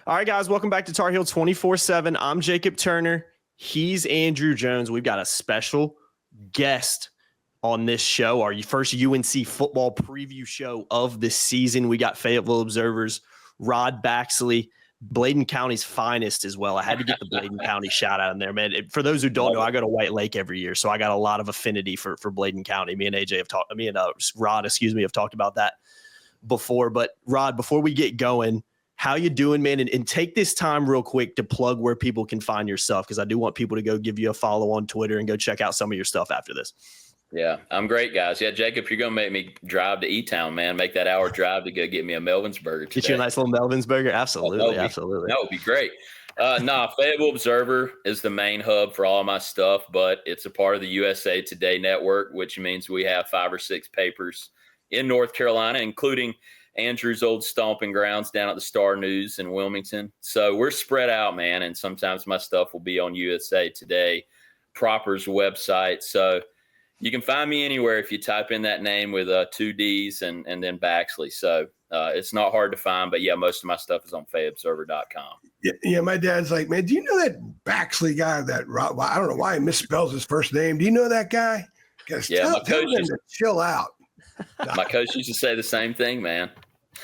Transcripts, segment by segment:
All right, guys, welcome back to Tar Heel 24/7. I'm Jacob Turner. He's Andrew Jones. We've got a special guest on this show, our first UNC football preview show of this season. We got Fayetteville Observer's Rod Baxley, Bladen County's finest as well. I had to get the Bladen County shout out in there, man. For those who don't know, I go to White Lake every year, so I got a lot of affinity for Bladen County. Me and Rod, have talked about that before. But Rod, before we get going, how you doing, man? And take this time real quick to plug where people can find your stuff, because I do want people to go give you a follow on Twitter and go check out some of your stuff after this. Yeah, I'm great, guys. Yeah, Jacob, you're going to make me drive to E-Town, man. Make that hour drive to go get me a Melvin's burger today. Get you a nice little Melvin's burger? Absolutely, absolutely. That would be great. Fayetteville Observer is the main hub for all of my stuff, but it's a part of the USA Today network, which means we have 5 or 6 papers in North Carolina, including Andrew's old stomping grounds down at the Star News in Wilmington. So we're spread out, man, and sometimes my stuff will be on USA Today Proper's website. So you can find me anywhere if you type in that name with 2 Ds and then Baxley. So it's not hard to find, but yeah, most of my stuff is on FayObserver.com. Yeah, my dad's like, man, do you know that Baxley guy? I don't know why he misspells his first name. Do you know that guy? Yeah, tell him to chill out. My coach used to say the same thing, man.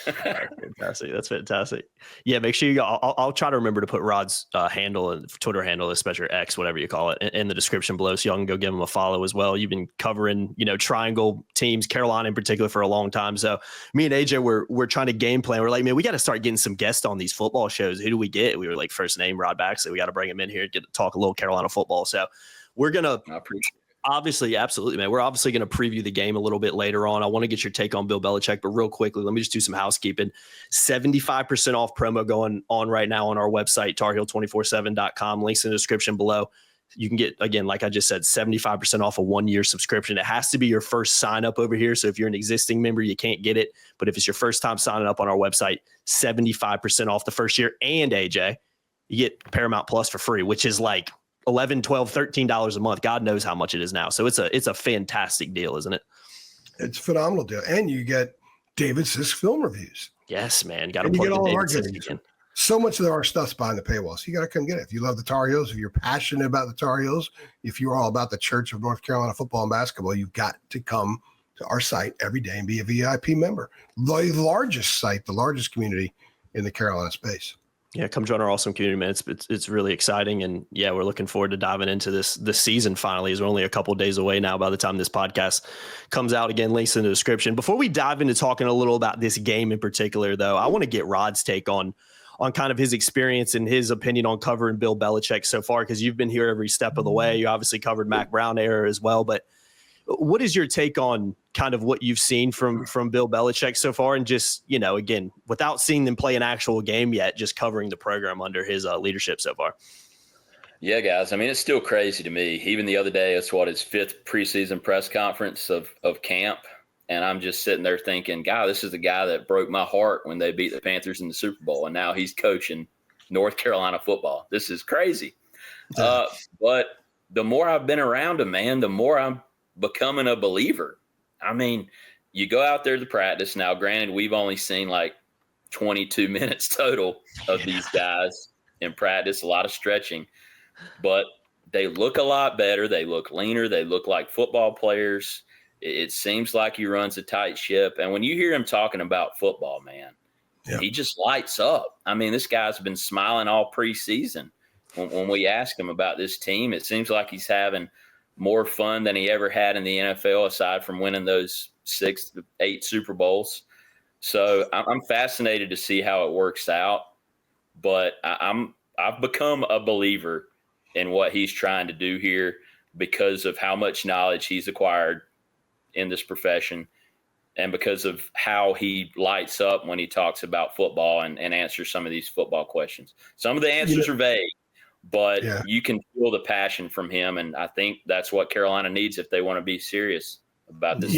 Fantastic. That's fantastic. Yeah, make sure I'll try to remember to put Rod's handle and Twitter handle, especially X, whatever you call it, in the description below, so y'all can go give him a follow as well. You've been covering, triangle teams, Carolina in particular, for a long time. So me and AJ we're trying to game plan. We're like, man, we got to start getting some guests on these football shows. Who do we get? We were like, first name Rod Baxley. We got to bring him in here and get to talk a little Carolina football. So we're gonna. I appreciate it. Obviously, absolutely, man. We're obviously going to preview the game a little bit later on. I want to get your take on Bill Belichick, but real quickly, let me just do some housekeeping. 75% off promo going on right now on our website, tarheel247.com. Links in the description below. You can get, again, like I just said, 75% off a 1-year subscription. It has to be your first sign up over here. So if you're an existing member, you can't get it. But if it's your first time signing up on our website, 75% off the first year. And AJ, you get Paramount Plus for free, which is like $11, $12, $13 a month. God knows how much it is now. So it's a fantastic deal, isn't it? It's a phenomenal deal. And you get David Sisk film reviews. Yes, man. Got to plug in David Sisk again. So much of our stuff's behind the paywall. So you got to come get it. If you love the Tar Heels, if you're passionate about the Tar Heels, if you're all about the Church of North Carolina football and basketball, you've got to come to our site every day and be a VIP member. The largest site, the largest community in the Carolina space. Yeah, come join our awesome community, man. It's really exciting, and yeah, we're looking forward to diving into this season. Finally, is we're only a couple of days away now. By the time this podcast comes out, again, links in the description. Before we dive into talking a little about this game in particular, though, I want to get Rod's take on kind of his experience and his opinion on covering Bill Belichick so far, because you've been here every step of the way. You obviously covered Mac Brown era as well, but what is your take on kind of what you've seen from Bill Belichick so far, and just, again, without seeing them play an actual game yet, just covering the program under his leadership so far? Yeah, guys. I mean, it's still crazy to me. Even the other day, it's his 5th preseason press conference of camp. And I'm just sitting there thinking, God, this is the guy that broke my heart when they beat the Panthers in the Super Bowl. And now he's coaching North Carolina football. This is crazy. But the more I've been around him, man, the more I'm becoming a believer. I mean, you go out there to practice. Now, granted, we've only seen like 22 minutes total of these guys in practice, a lot of stretching, but they look a lot better. They look leaner. They look like football players. It seems like he runs a tight ship. And when you hear him talking about football, man, he just lights up. I mean, this guy's been smiling all preseason. When we ask him about this team, it seems like he's having more fun than he ever had in the NFL, aside from winning those 6 to 8 Super Bowls. So I'm fascinated to see how it works out. But I've become a believer in what he's trying to do here because of how much knowledge he's acquired in this profession, and because of how he lights up when he talks about football and answers some of these football questions. Some of the answers are vague, but you can feel the passion from him, and I think that's what Carolina needs if they want to be serious about this.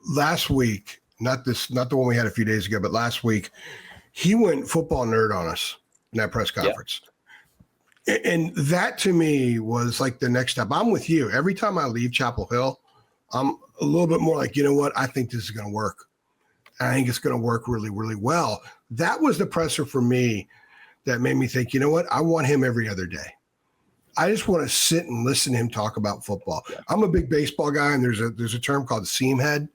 Last week, not the one we had a few days ago, but last week, he went football nerd on us in that press conference. Yeah. And that to me was like the next step. I'm with you. Every time I leave Chapel Hill, I'm a little bit more like, you know what? I think this is going to work. I think it's going to work really, really well. That was the presser for me that made me think, you know what? I want him every other day. I just want to sit and listen to him talk about football. Yeah. I'm a big baseball guy, and there's a term called seam head,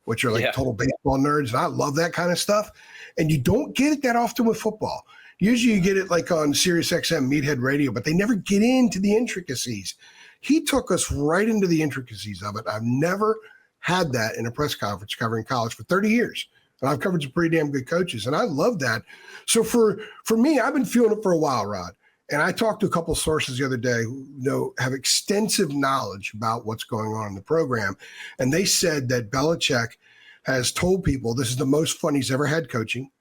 which are like total baseball nerds, and I love that kind of stuff. And you don't get it that often with football. Usually you get it like on Sirius XM Meathead Radio, but they never get into the intricacies. He took us right into the intricacies of it. I've never had that in a press conference covering college for 30 years. And I've covered some pretty damn good coaches, and I love that. So for me, I've been feeling it for a while, Rod. And I talked to a couple of sources the other day who have extensive knowledge about what's going on in the program. And they said that Belichick has told people this is the most fun he's ever had coaching.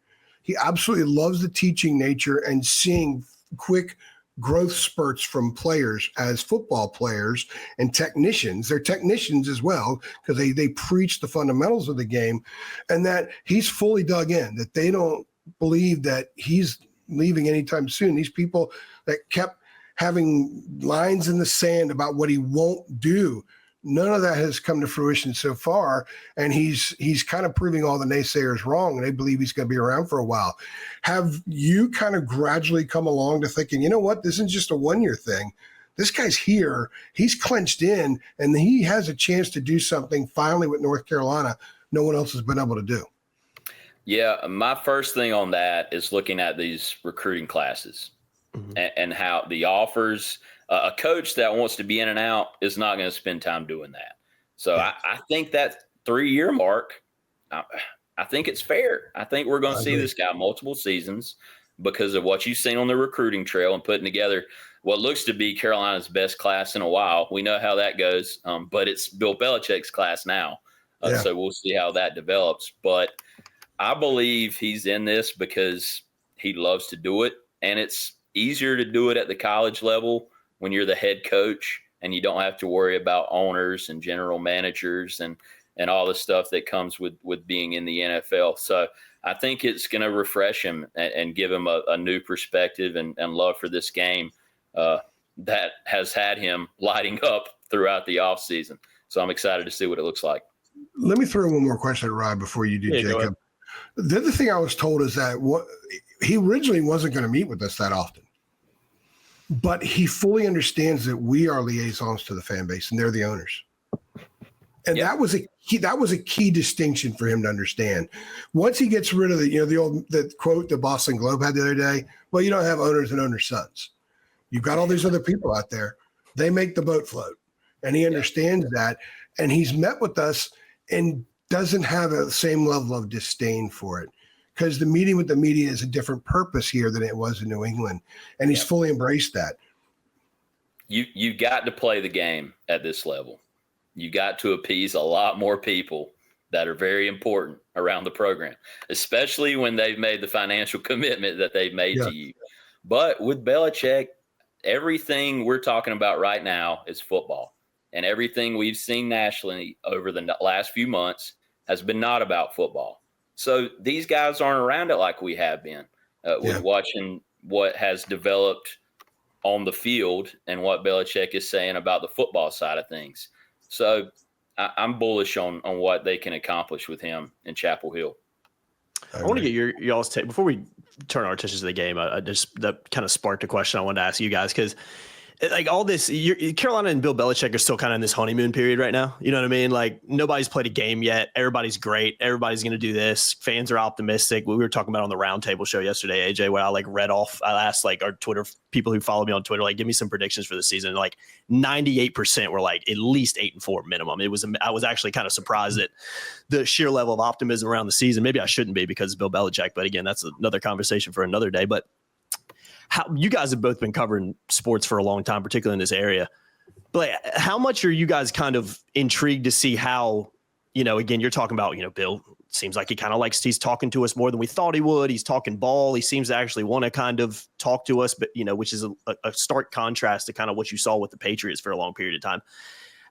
He absolutely loves the teaching nature and seeing quick growth spurts from players as football players and technicians. They're technicians as well because they preach the fundamentals of the game, and that he's fully dug in, that they don't believe that he's leaving anytime soon. These people that kept having lines in the sand about what he won't do, none of that has come to fruition so far, and he's kind of proving all the naysayers wrong, and they believe he's going to be around for a while. Have you kind of gradually come along to thinking, you know what, this isn't just a one-year thing. This guy's here, he's clenched in, and he has a chance to do something finally with North Carolina no one else has been able to do? Yeah, my first thing on that is looking at these recruiting classes and how the offers – a coach that wants to be in and out is not going to spend time doing that. So I think that 3-year mark, I think it's fair. I think we're going to see this guy multiple seasons because of what you've seen on the recruiting trail and putting together what looks to be Carolina's best class in a while. We know how that goes, but it's Bill Belichick's class now. So we'll see how that develops. But I believe he's in this because he loves to do it, and it's easier to do it at the college level when you're the head coach and you don't have to worry about owners and general managers and all the stuff that comes with being in the NFL. So I think it's going to refresh him and give him a new perspective and love for this game that has had him lighting up throughout the offseason. So I'm excited to see what it looks like. Let me throw one more question at Rod before you do, Jacob. The other thing I was told is that he originally wasn't going to meet with us that often. But he fully understands that we are liaisons to the fan base, and they're the owners. And that was a key distinction for him to understand. Once he gets rid of the quote the Boston Globe had the other day, well, you don't have owners and owners' sons. You've got all these other people out there. They make the boat float. And he understands that. And he's met with us and doesn't have the same level of disdain for it. Because the meeting with the media is a different purpose here than it was in New England. And he's fully embraced that. You got to play the game at this level. You got to appease a lot more people that are very important around the program, especially when they've made the financial commitment that they've made to you. But with Belichick, everything we're talking about right now is football. And everything we've seen nationally over the last few months has been not about football. So these guys aren't around it like we have been with watching what has developed on the field and what Belichick is saying about the football side of things. So I'm bullish on what they can accomplish with him in Chapel Hill. I want to get y'all's take before we turn our attention to the game. That kind of sparked a question I wanted to ask you guys because like all this, Carolina and Bill Belichick are still kind of in this honeymoon period right now. You know what I mean? Like nobody's played a game yet. Everybody's great. Everybody's going to do this. Fans are optimistic. We were talking about on the roundtable show yesterday, AJ, where I I asked like our Twitter people who follow me on Twitter, like give me some predictions for the season. Like 98% were like at least 8-4 minimum. I was actually kind of surprised at the sheer level of optimism around the season. Maybe I shouldn't be because it's Bill Belichick, but again, that's another conversation for another day. But how you guys have both been covering sports for a long time, particularly in this area. But how much are you guys kind of intrigued to see how, again, you're talking about, Bill seems like he's talking to us more than we thought he would. He's talking ball. He seems to actually want to kind of talk to us, but, which is a stark contrast to kind of what you saw with the Patriots for a long period of time.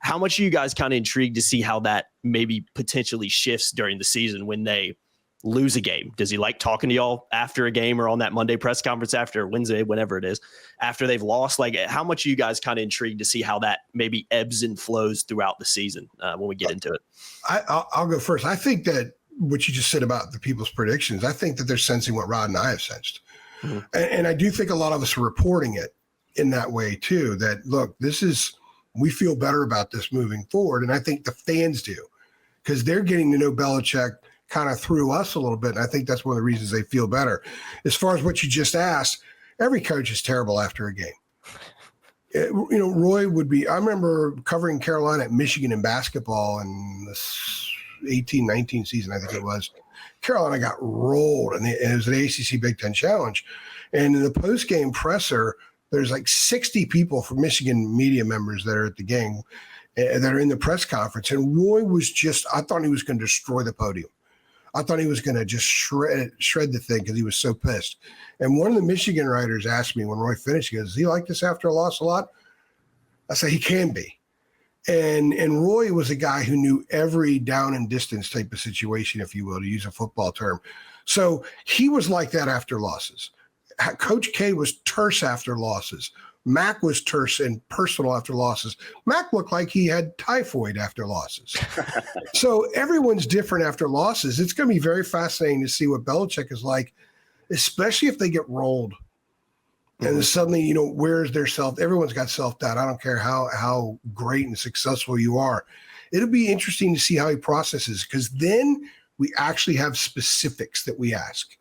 How much are you guys kind of intrigued to see how that maybe potentially shifts during the season when they lose a game? Does he like talking to y'all after a game or on that Monday press conference after Wednesday, whenever it is, after they've lost? Like, how much are you guys kind of intrigued to see how that maybe ebbs and flows throughout the season when we get into it? I'll go first. I think that what you just said about the people's predictions, I think that they're sensing what Rod and I have sensed. Mm-hmm. And I do think a lot of us are reporting it in that way too, that look, we feel better about this moving forward. And I think the fans do, because they're getting to know Belichick kind of through us a little bit. And I think that's one of the reasons they feel better. As far as what you just asked, every coach is terrible after a game. Roy would be, I remember covering Carolina at Michigan in basketball in the 18-19 season, I think it was. Carolina got rolled, and it was an ACC Big Ten Challenge. And in the post-game presser, there's like 60 people from Michigan media members that are at the game that are in the press conference. And Roy was I thought he was going to destroy the podium. I thought he was going to just shred the thing because he was so pissed. And one of the Michigan writers asked me when Roy finished, he goes, "Does he like this after a loss a lot?" I said, he can be. And Roy was a guy who knew every down and distance type of situation, if you will, to use a football term. So he was like that after losses. Coach K was terse after losses. Mac was terse and personal after losses. Mac looked like he had typhoid after losses. So everyone's different after losses. It's going to be very fascinating to see what Belichick is like, especially if they get rolled. And then suddenly, where's their everyone's got self-doubt. I don't care how great and successful you are. It'll be interesting to see how he processes, because then we actually have specifics that we ask.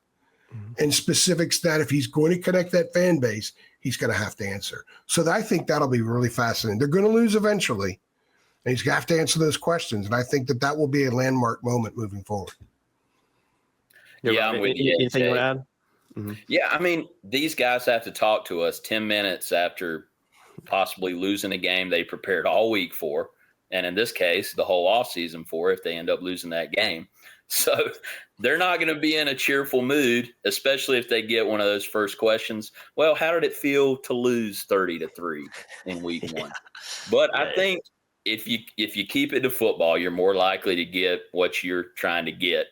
And specifics that if he's going to connect that fan base, he's going to have to answer. So I think that'll be really fascinating. They're going to lose eventually, and he's going to have to answer those questions. And I think that will be a landmark moment moving forward. Yeah, I'm with you. Anything you want to add? Mm-hmm. Yeah, I mean, these guys have to talk to us 10 minutes after possibly losing a game they prepared all week for, and in this case, the whole offseason for, if they end up losing that game. So they're not going to be in a cheerful mood, especially if they get one of those first questions. Well, how did it feel to lose 30-3 in week one? But I think if you keep it to football, you're more likely to get what you're trying to get.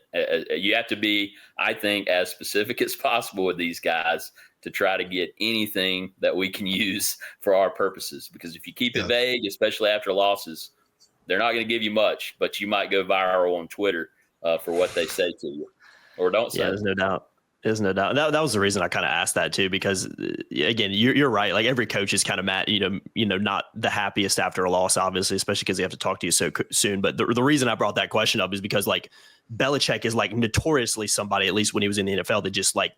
You have to be, I think, as specific as possible with these guys to try to get anything that we can use for our purposes. Because if you keep it vague, especially after losses, they're not going to give you much, but you might go viral on Twitter for what they say to you or don't say. Yeah, there's no doubt. There's no doubt. That was the reason I kind of asked that too, because again, you're right. Like every coach is kind of mad, not the happiest after a loss, obviously, especially because they have to talk to you so soon. But the reason I brought that question up is because like Belichick is like notoriously somebody, at least when he was in the NFL, that just like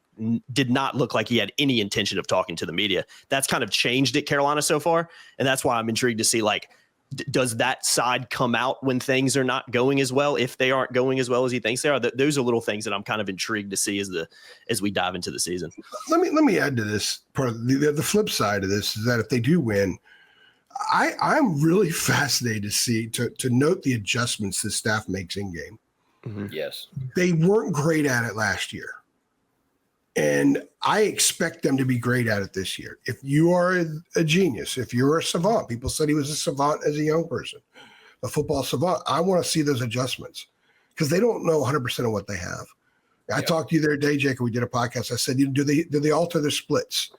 did not look like he had any intention of talking to the media. That's kind of changed at Carolina so far. And that's why I'm intrigued to see like, does that side come out when things are not going as well, if they aren't going as well as he thinks they are? Those are little things that I'm kind of intrigued to see as we dive into the season. Let me add to this part of the flip side of this is that if they do win, I'm really fascinated to see to note the adjustments the staff makes in game. Mm-hmm. Yes, they weren't great at it last year, and I expect them to be great at it this year. If you are a genius, if you're a savant, people said he was a savant as a young person, a football savant. I want to see those adjustments because they don't know 100% of what they have. I talked to you the other day, Jacob. We did a podcast. I said, do they alter their splits?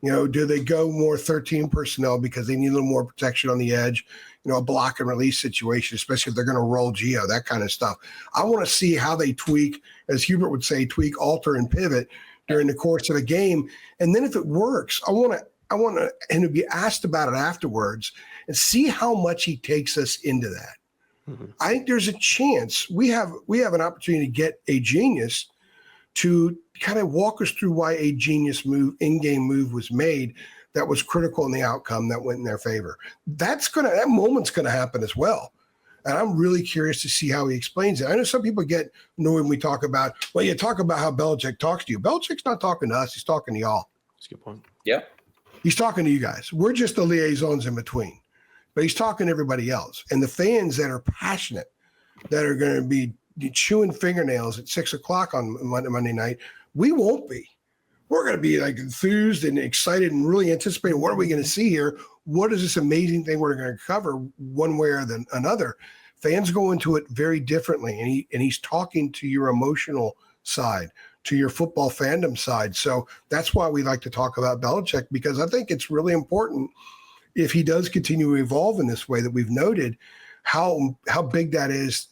Do they go more 13 personnel because they need a little more protection on the edge? A block and release situation, especially if they're going to roll Geo, that kind of stuff. I want to see how they tweak, as Hubert would say, tweak, alter, and pivot during the course of a game. And then if it works, I want him to be asked about it afterwards and see how much he takes us into that. Mm-hmm. I think there's a chance we have an opportunity to get a genius to kind of walk us through why a genius move, in-game move was made that was critical in the outcome that went in their favor. That moment's going to happen as well. And I'm really curious to see how he explains it. I know some people get annoyed when we talk about, you talk about how Belichick talks to you. Belichick's not talking to us. He's talking to y'all. That's a good point. Yeah. He's talking to you guys. We're just the liaisons in between. But he's talking to everybody else. And the fans that are passionate, that are going to be chewing fingernails at 6:00 on Monday night, we won't be. We're going to be like enthused and excited and really anticipating what are we going to see here? What is this amazing thing we're going to cover one way or another? Fans go into it very differently, and he's talking to your emotional side, to your football fandom side. So that's why we like to talk about Belichick, because I think it's really important if he does continue to evolve in this way that we've noted, how big that is,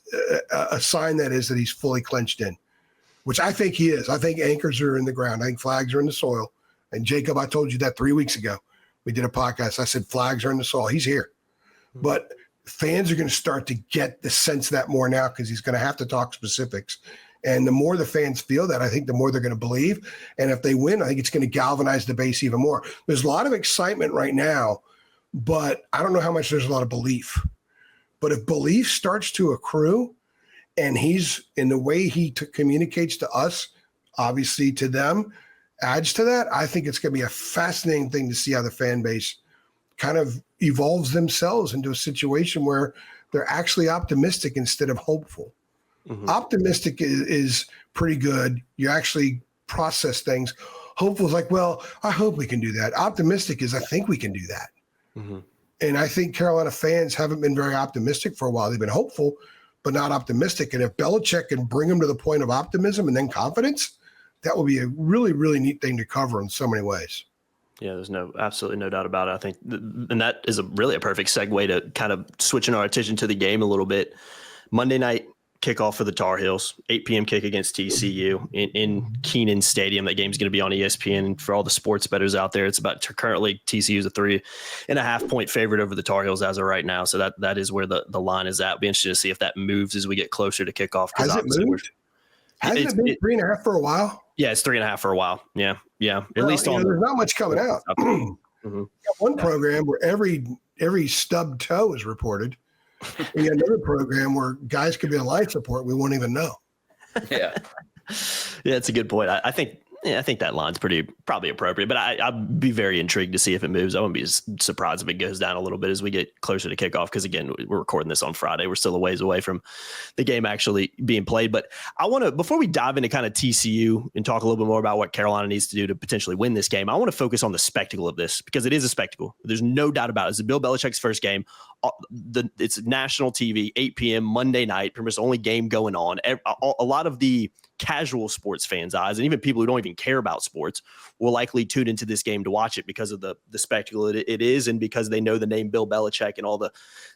a sign that is that he's fully clenched in. which I think he is. I think anchors are in the ground. I think flags are in the soil. And Jacob, I told you that 3 weeks ago. We did a podcast. I said flags are in the soil. He's here. But fans are going to start to get the sense of that more now because he's going to have to talk specifics. And the more the fans feel that, I think the more they're going to believe. And if they win, I think it's going to galvanize the base even more. There's a lot of excitement right now, but I don't know how much there's a lot of belief. But if belief starts to accrue, and he's in the way he communicates to us, obviously to them, adds to that, I think it's going to be a fascinating thing to see how the fan base kind of evolves themselves into a situation where they're actually optimistic instead of hopeful. Mm-hmm. Optimistic is pretty good. You actually process things. Hopeful is like, well, I hope we can do that. Optimistic is, I think we can do that. Mm-hmm. And I think Carolina fans haven't been very optimistic for a while. They've been hopeful, but not optimistic. And if Belichick can bring them to the point of optimism and then confidence, that will be a really, really neat thing to cover in so many ways. Yeah, there's absolutely no doubt about it. I think, and that is really a perfect segue to kind of switching our attention to the game a little bit. Monday night kickoff for the Tar Heels, 8 p.m. kick against TCU in Kenan Stadium. That game's going to be on ESPN. And for all the sports bettors out there, it's about currently TCU is a 3.5 point favorite over the Tar Heels as of right now. So that is where the line is at. Be interested to see if that moves as we get closer to kickoff. Has it moved? Hasn't it been 3.5 for a while? Yeah, it's 3.5 for a while. Yeah. At least there's not much coming out. Mm-hmm. One program where every stubbed toe is reported. We got another program where guys could be on life support. We won't even know. Yeah. Yeah, it's a good point. I think that line's probably appropriate, but I'd be very intrigued to see if it moves. I wouldn't be surprised if it goes down a little bit as we get closer to kickoff. Because again, we're recording this on Friday. We're still a ways away from the game actually being played. But I want to, before we dive into kind of TCU and talk a little bit more about what Carolina needs to do to potentially win this game, I want to focus on the spectacle of this because it is a spectacle. There's no doubt about it. It's Bill Belichick's first game. It's national TV, 8 p.m. Monday night. Pretty much the only game going on. A lot of the casual sports fans' eyes, and even people who don't even care about sports, will likely tune into this game to watch it because of the spectacle it is, and because they know the name Bill Belichick and all the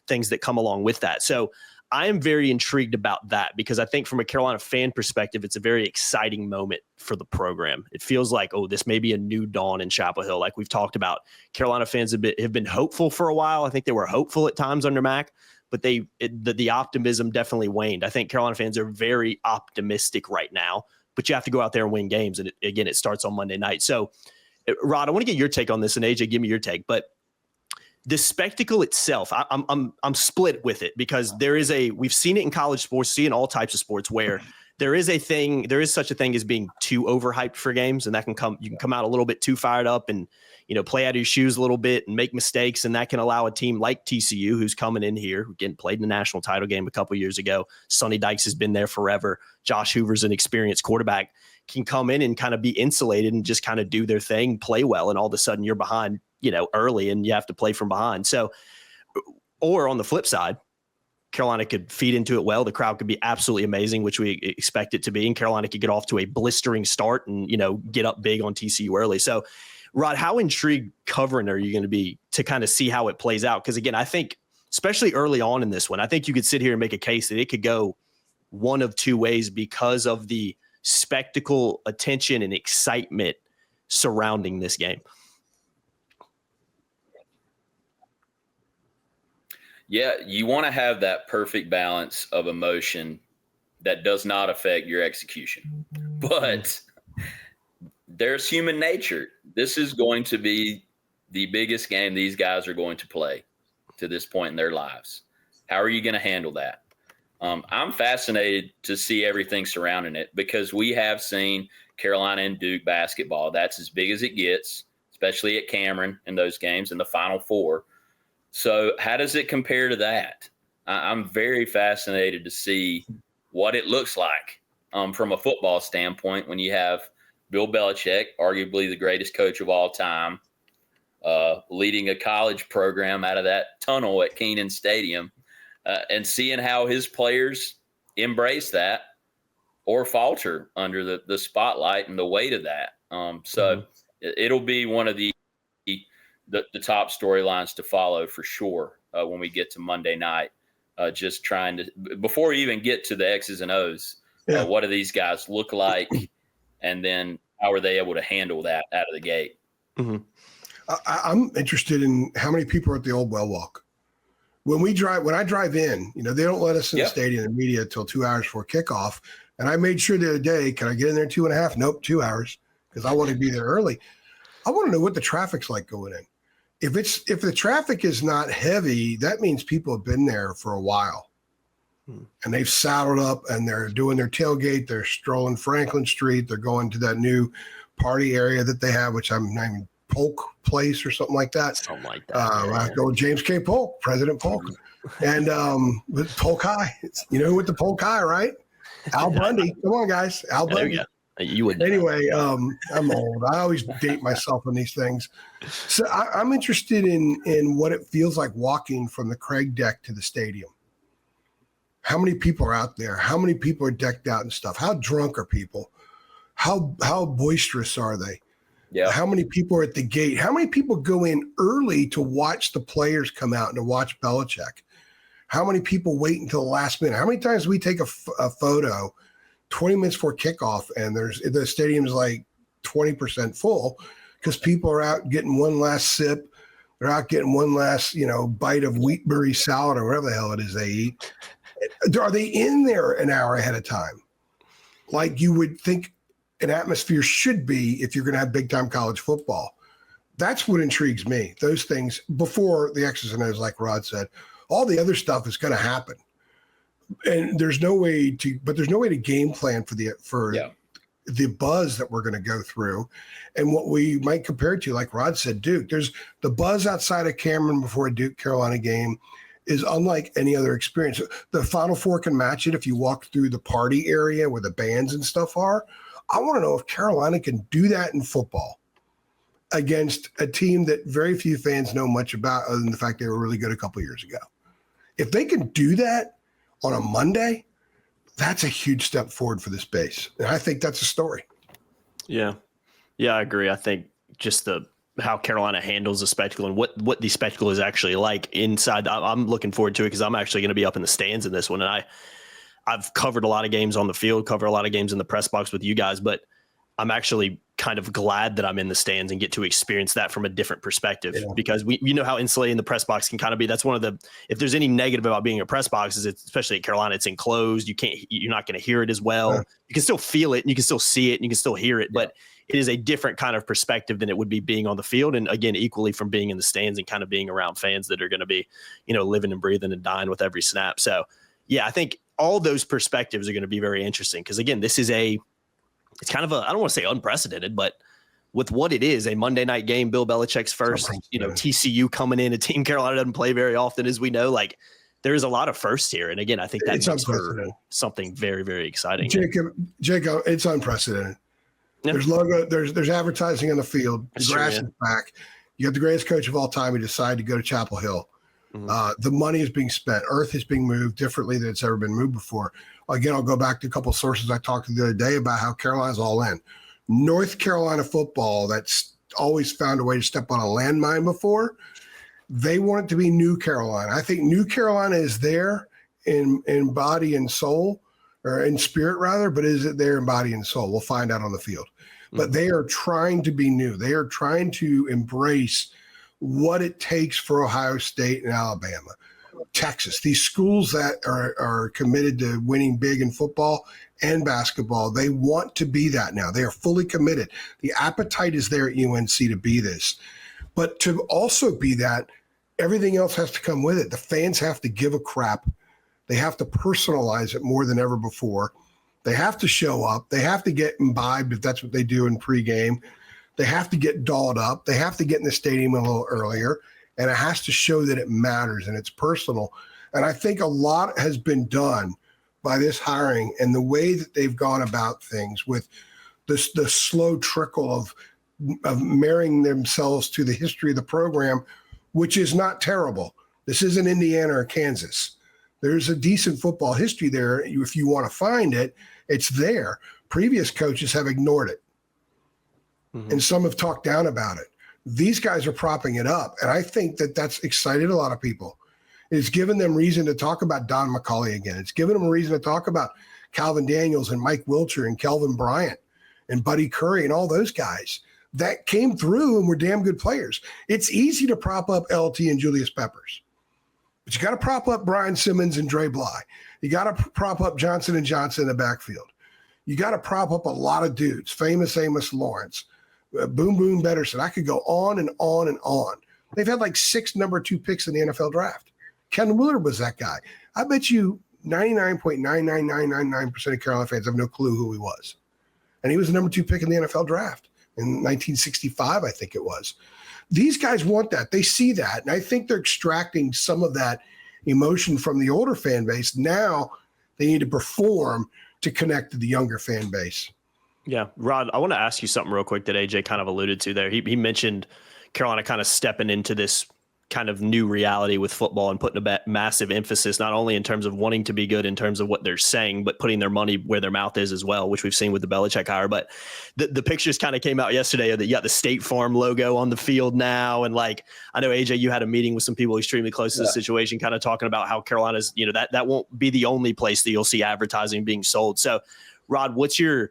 things that come along with that. So I am very intrigued about that because I think from a Carolina fan perspective, it's a very exciting moment for the program. It feels like, this may be a new dawn in Chapel Hill. Like we've talked about, Carolina fans have been hopeful for a while. I think they were hopeful at times under Mac, but the optimism definitely waned. I think Carolina fans are very optimistic right now, but you have to go out there and win games. And it starts on Monday night. So, Rod, I want to get your take on this, and AJ, give me your take. But the spectacle itself, I'm split with it because we've seen it in college sports, see it in all types of sports where there is such a thing as being too overhyped for games, and you can come out a little bit too fired up and play out of your shoes a little bit and make mistakes, and that can allow a team like TCU, who's coming in here, again, played in the national title game a couple years ago. Sonny Dykes has been there forever. Josh Hoover's an experienced quarterback, can come in and kind of be insulated and just kind of do their thing, play well, and all of a sudden you're behind, early, and you have to play from behind. So, or on the flip side, Carolina could feed into it well. The crowd could be absolutely amazing, which we expect it to be, and Carolina could get off to a blistering start and get up big on TCU early. So, Rod, how intrigued covering are you going to be to kind of see how it plays out? Because again, I think especially early on in this one, I think you could sit here and make a case that it could go one of two ways because of the spectacle, attention, and excitement surrounding this game. Yeah, you want to have that perfect balance of emotion that does not affect your execution. But there's human nature. This is going to be the biggest game these guys are going to play to this point in their lives. How are you going to handle that? I'm fascinated to see everything surrounding it because we have seen Carolina and Duke basketball. That's as big as it gets, especially at Cameron in those games in the Final Four. So how does it compare to that? I'm very fascinated to see what it looks like from a football standpoint when you have Bill Belichick, arguably the greatest coach of all time, leading a college program out of that tunnel at Kenan Stadium, and seeing how his players embrace that or falter under the spotlight and the weight of that. It'll be one of the top storylines to follow for sure when we get to Monday night. Just trying to, before we even get to the X's and O's, Yeah. What do these guys look like? And then how are they able to handle that out of the gate? Mm-hmm. I'm interested in how many people are at the old well walk. When I drive in, they don't let us in the stadium and media until 2 hours before kickoff. And I made sure the other day, can I get in there 2.5? Nope, 2 hours, because I want to be there early. I want to know what the traffic's like going in. If the traffic is not heavy, that means people have been there for a while. And they've saddled up and they're doing their tailgate. They're strolling Franklin Street. They're going to that new party area that they have, which I'm naming Polk Place or something like that. Something like that. I go with James K. Polk, President Polk. And with Polk High. With the Polk High, right? Al Bundy. Come on, guys. Al Bundy. You would. Anyway, I'm old. I always date myself on these things. So I'm interested in what it feels like walking from the Craig deck to the stadium. How many people are out there? How many people are decked out and stuff? How drunk are people? How boisterous are they? Yeah. How many people are at the gate? How many people go in early to watch the players come out and to watch Belichick? How many people wait until the last minute? How many times we take a photo 20 minutes before kickoff and the stadium's like 20% full because people are out getting one last sip. They're out getting one last, bite of wheatberry salad or whatever the hell it is they eat. Are they in there an hour ahead of time? Like you would think an atmosphere should be if you're going to have big time college football. That's what intrigues me. Those things before the X's and O's, like Rod said, all the other stuff is going to happen. And there's no way to game plan for the buzz that we're going to go through. And what we might compare it to, like Rod said, Duke, there's the buzz outside of Cameron before a Duke Carolina game is unlike any other experience. The Final Four can match it if you walk through the party area where the bands and stuff are. I want to know if Carolina can do that in football against a team that very few fans know much about other than the fact they were really good a couple of years ago. If they can do that on a Monday, that's a huge step forward for this base. And I think that's a story. Yeah. Yeah, I agree. I think just how Carolina handles the spectacle and what the spectacle is actually like inside. I'm looking forward to it because I'm actually going to be up in the stands in this one. And I've covered a lot of games on the field, cover a lot of games in the press box with you guys, but I'm actually kind of glad that I'm in the stands and get to experience that from a different perspective because we know how insulating the press box can kind of be. That's one of the, if there's any negative about being a press box is especially at Carolina, it's enclosed. You're not going to hear it as well. You can still feel it and you can still see it and you can still hear it, but it is a different kind of perspective than it would be being on the field. And again, equally from being in the stands and kind of being around fans that are going to be, living and breathing and dying with every snap. So yeah, I think all those perspectives are going to be very interesting because again, this is it's kind of I don't want to say unprecedented, but with what it is, a Monday night game, Bill Belichick's first, TCU coming in, a team Carolina doesn't play very often, as we know, like there's a lot of firsts here. And again, I think that makes for something very, very exciting. Jacob, it's unprecedented. Yeah. There's logo, there's advertising on the field. The grass is back. You have the greatest coach of all time who decided to go to Chapel Hill. Mm-hmm. The money is being spent. Earth is being moved differently than it's ever been moved before. Again, I'll go back to a couple of sources I talked to the other day about how Carolina's all in. North Carolina football, that's always found a way to step on a landmine before. They want it to be New Carolina. I think New Carolina is there in body and soul, or in spirit rather, but is it there in body and soul? We'll find out on the field. Mm-hmm. But they are trying to be new. They are trying to embrace what it takes for Ohio State and Alabama, Texas, these schools that are committed to winning big in football and basketball. They want to be that now. They are fully committed. The appetite is there at UNC to be this. But to also be that, everything else has to come with it. The fans have to give a crap. They have to personalize it more than ever before. They have to show up. They have to get imbibed if that's what they do in pregame. They have to get dolled up. They have to get in the stadium a little earlier. And it has to show that it matters and it's personal. And I think a lot has been done by this hiring and the way that they've gone about things with the slow trickle of marrying themselves to the history of the program, which is not terrible. This isn't Indiana or Kansas. There's a decent football history there. If you want to find it, it's there. Previous coaches have ignored it. Mm-hmm. And some have talked down about it. These guys are propping it up. And I think that that's excited a lot of people. It's given them reason to talk about Don McCauley again. It's given them a reason to talk about Calvin Daniels and Mike Wilcher and Kelvin Bryant and Buddy Curry and all those guys that came through and were damn good players. It's easy to prop up LT and Julius Peppers, but you got to prop up Brian Simmons and Dre Bly. You got to prop up Johnson and Johnson in the backfield. You got to prop up a lot of dudes, famous Amos Lawrence, Boom Boom Betterson. I could go on and on and on. They've had like 6 number 2 picks in the NFL draft. Ken Willard was that guy. I bet you 99.99999% of Carolina fans have no clue who he was. And he was the number 2 pick in the NFL draft in 1965, I think it was. These guys want that. They see that. And I think they're extracting some of that emotion from the older fan base. Now they need to perform to connect to the younger fan base. Yeah. Rod, I want to ask you something real quick that AJ kind of alluded to there. He mentioned Carolina kind of stepping into this kind of new reality with football and putting a massive emphasis, not only in terms of wanting to be good in terms of what they're saying, but putting their money where their mouth is as well, which we've seen with the Belichick hire. But the pictures kind of came out yesterday of the State Farm logo on the field now. And like, I know AJ, you had a meeting with some people extremely close to the situation, kind of talking about how Carolina's, that won't be the only place that you'll see advertising being sold. So Rod, what's your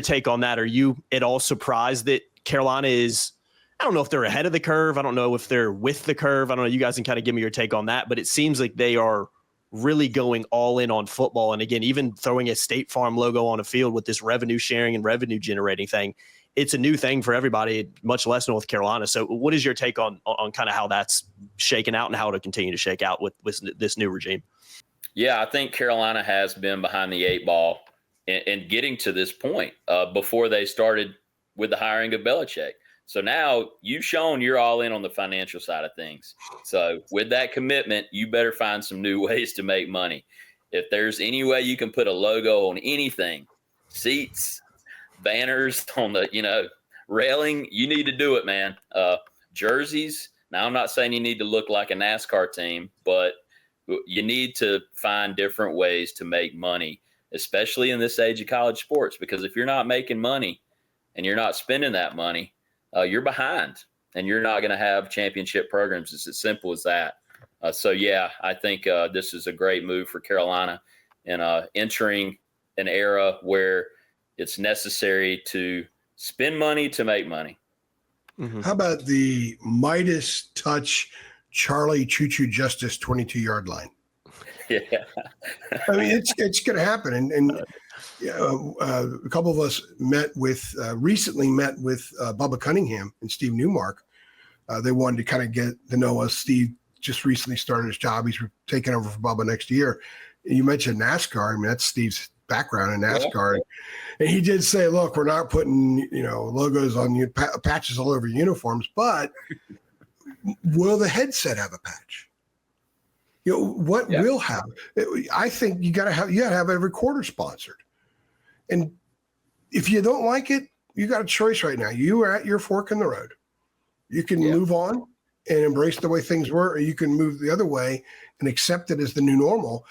take on that? Are you at all surprised that Carolina is, I don't know if they're ahead of the curve. I don't know if they're with the curve. I don't know. You guys can kind of give me your take on that, but it seems like they are really going all in on football. And again, even throwing a State Farm logo on a field with this revenue sharing and revenue generating thing, it's a new thing for everybody, much less North Carolina. So what is your take on kind of how that's shaken out and how it'll continue to shake out with this new regime? Yeah, I think Carolina has been behind the 8 ball in getting to this point before they started with the hiring of Belichick. So now you've shown you're all in on the financial side of things. So with that commitment, you better find some new ways to make money. If there's any way you can put a logo on anything, seats, banners on the, railing, you need to do it, man. Jerseys. Now, I'm not saying you need to look like a NASCAR team, but you need to find different ways to make money, especially in this age of college sports, because if you're not making money and you're not spending that money, you're behind and you're not going to have championship programs. It's as simple as that. So, yeah, I think this is a great move for Carolina and entering an era where it's necessary to spend money to make money. Mm-hmm. How about the Midas touch Charlie Choo-Choo Justice 22-yard line? Yeah. I mean, it's going to happen. And a couple of us recently met with Bubba Cunningham and Steve Newmark. They wanted to kind of get to know us. Steve just recently started his job. He's taking over for Bubba next year. You mentioned NASCAR. I mean, that's Steve's background in NASCAR. Yeah. And he did say, look, we're not putting, logos on you, patches all over uniforms, but will the headset have a patch? What will have? I think you got to have every quarter sponsored. And if you don't like it, you got a choice right now. You are at your fork in the road. You can move on and embrace the way things were, or you can move the other way and accept it as the new normal.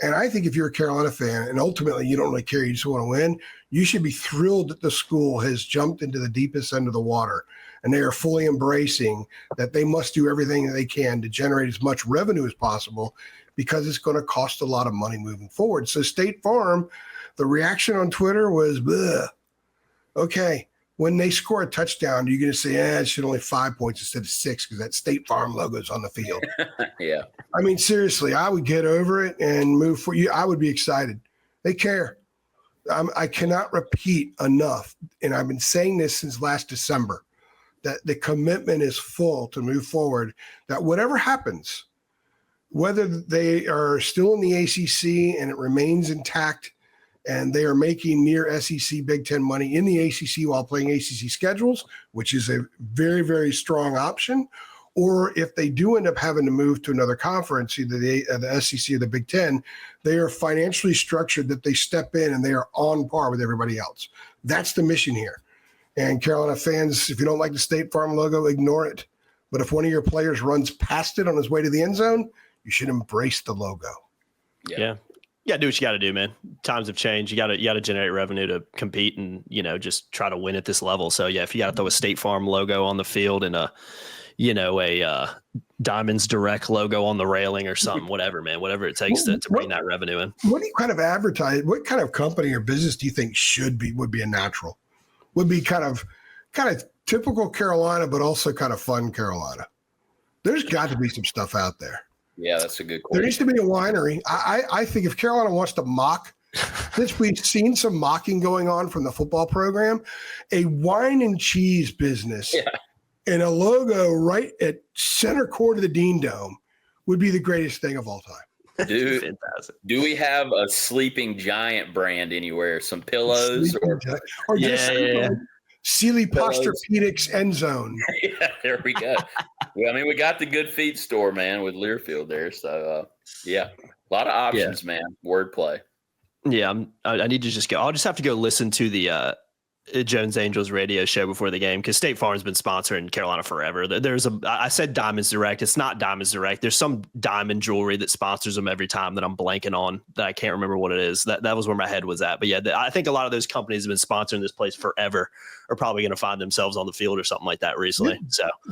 And I think if you're a Carolina fan and ultimately you don't really care, you just want to win, you should be thrilled that the school has jumped into the deepest end of the water and they are fully embracing that they must do everything that they can to generate as much revenue as possible because it's going to cost a lot of money moving forward. So State Farm, the reaction on Twitter was, bleh. Okay, when they score a touchdown, you're going to say, it should only 5 points instead of 6 because that State Farm logo's on the field. Yeah. I mean, seriously, I would get over it and move for you. I would be excited. They care. I cannot repeat enough, and I've been saying this since last December, that the commitment is full to move forward, that whatever happens, whether they are still in the ACC and it remains intact and they are making near SEC Big Ten money in the ACC while playing ACC schedules, which is a very, very strong option, or if they do end up having to move to another conference, either the SEC or the Big Ten, they are financially structured that they step in and they are on par with everybody else. That's the mission here. And Carolina fans, if you don't like the State Farm logo, ignore it. But if one of your players runs past it on his way to the end zone, you should embrace the logo. Yeah. You gotta do what you gotta do, man. Times have changed. You gotta generate revenue to compete and, just try to win at this level. So yeah, if you gotta throw a State Farm logo on the field and a Diamonds Direct logo on the railing or something, whatever, man, whatever it takes to bring that revenue in. What do you kind of advertise? What kind of company or business do you think would be a natural? Would be kind of typical Carolina, but also kind of fun Carolina. There's got to be some stuff out there. Yeah, that's a good question. There needs to be a winery. I think if Carolina wants to mock, since we've seen some mocking going on from the football program, a wine and cheese business and a logo right at center court of the Dean Dome would be the greatest thing of all time. Do we have a sleeping giant brand anywhere? Some pillows or just Sealy Posturepedics End Zone. Yeah, there we go. Well, I mean, we got the Good Feet store, man, with Learfield there. So, a lot of options, man. Wordplay. Yeah, I need to just go. I'll just have to go listen to the Jones Angels radio show before the game because State Farm's been sponsoring Carolina forever. I said Diamonds Direct. It's not Diamonds Direct. There's some diamond jewelry that sponsors them every time that I'm blanking on that I can't remember what it is. That was where my head was at. But yeah, I think a lot of those companies have been sponsoring this place forever are probably going to find themselves on the field or something like that recently.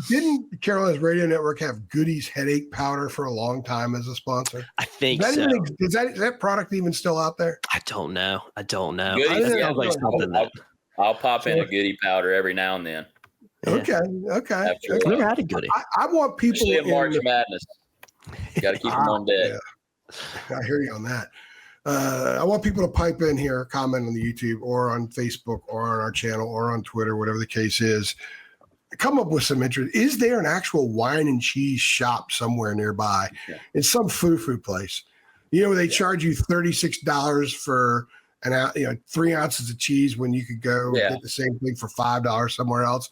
Didn't Carolina's radio network have Goody's headache powder for a long time as a sponsor? I think so. Is that product even still out there? I don't know. I'll pop in a Goody powder every now and then. Okay. I've never had a Goody. I want people in March Madness. Got to keep them on deck. Yeah. I hear you on that. I want people to pipe in here, comment on the YouTube or on Facebook or on our channel or on Twitter, whatever the case is. Come up with some interest. Is there an actual wine and cheese shop somewhere nearby in some foo-foo place? Where they charge you $36 for 3 ounces of cheese when you could go get the same thing for $5 somewhere else.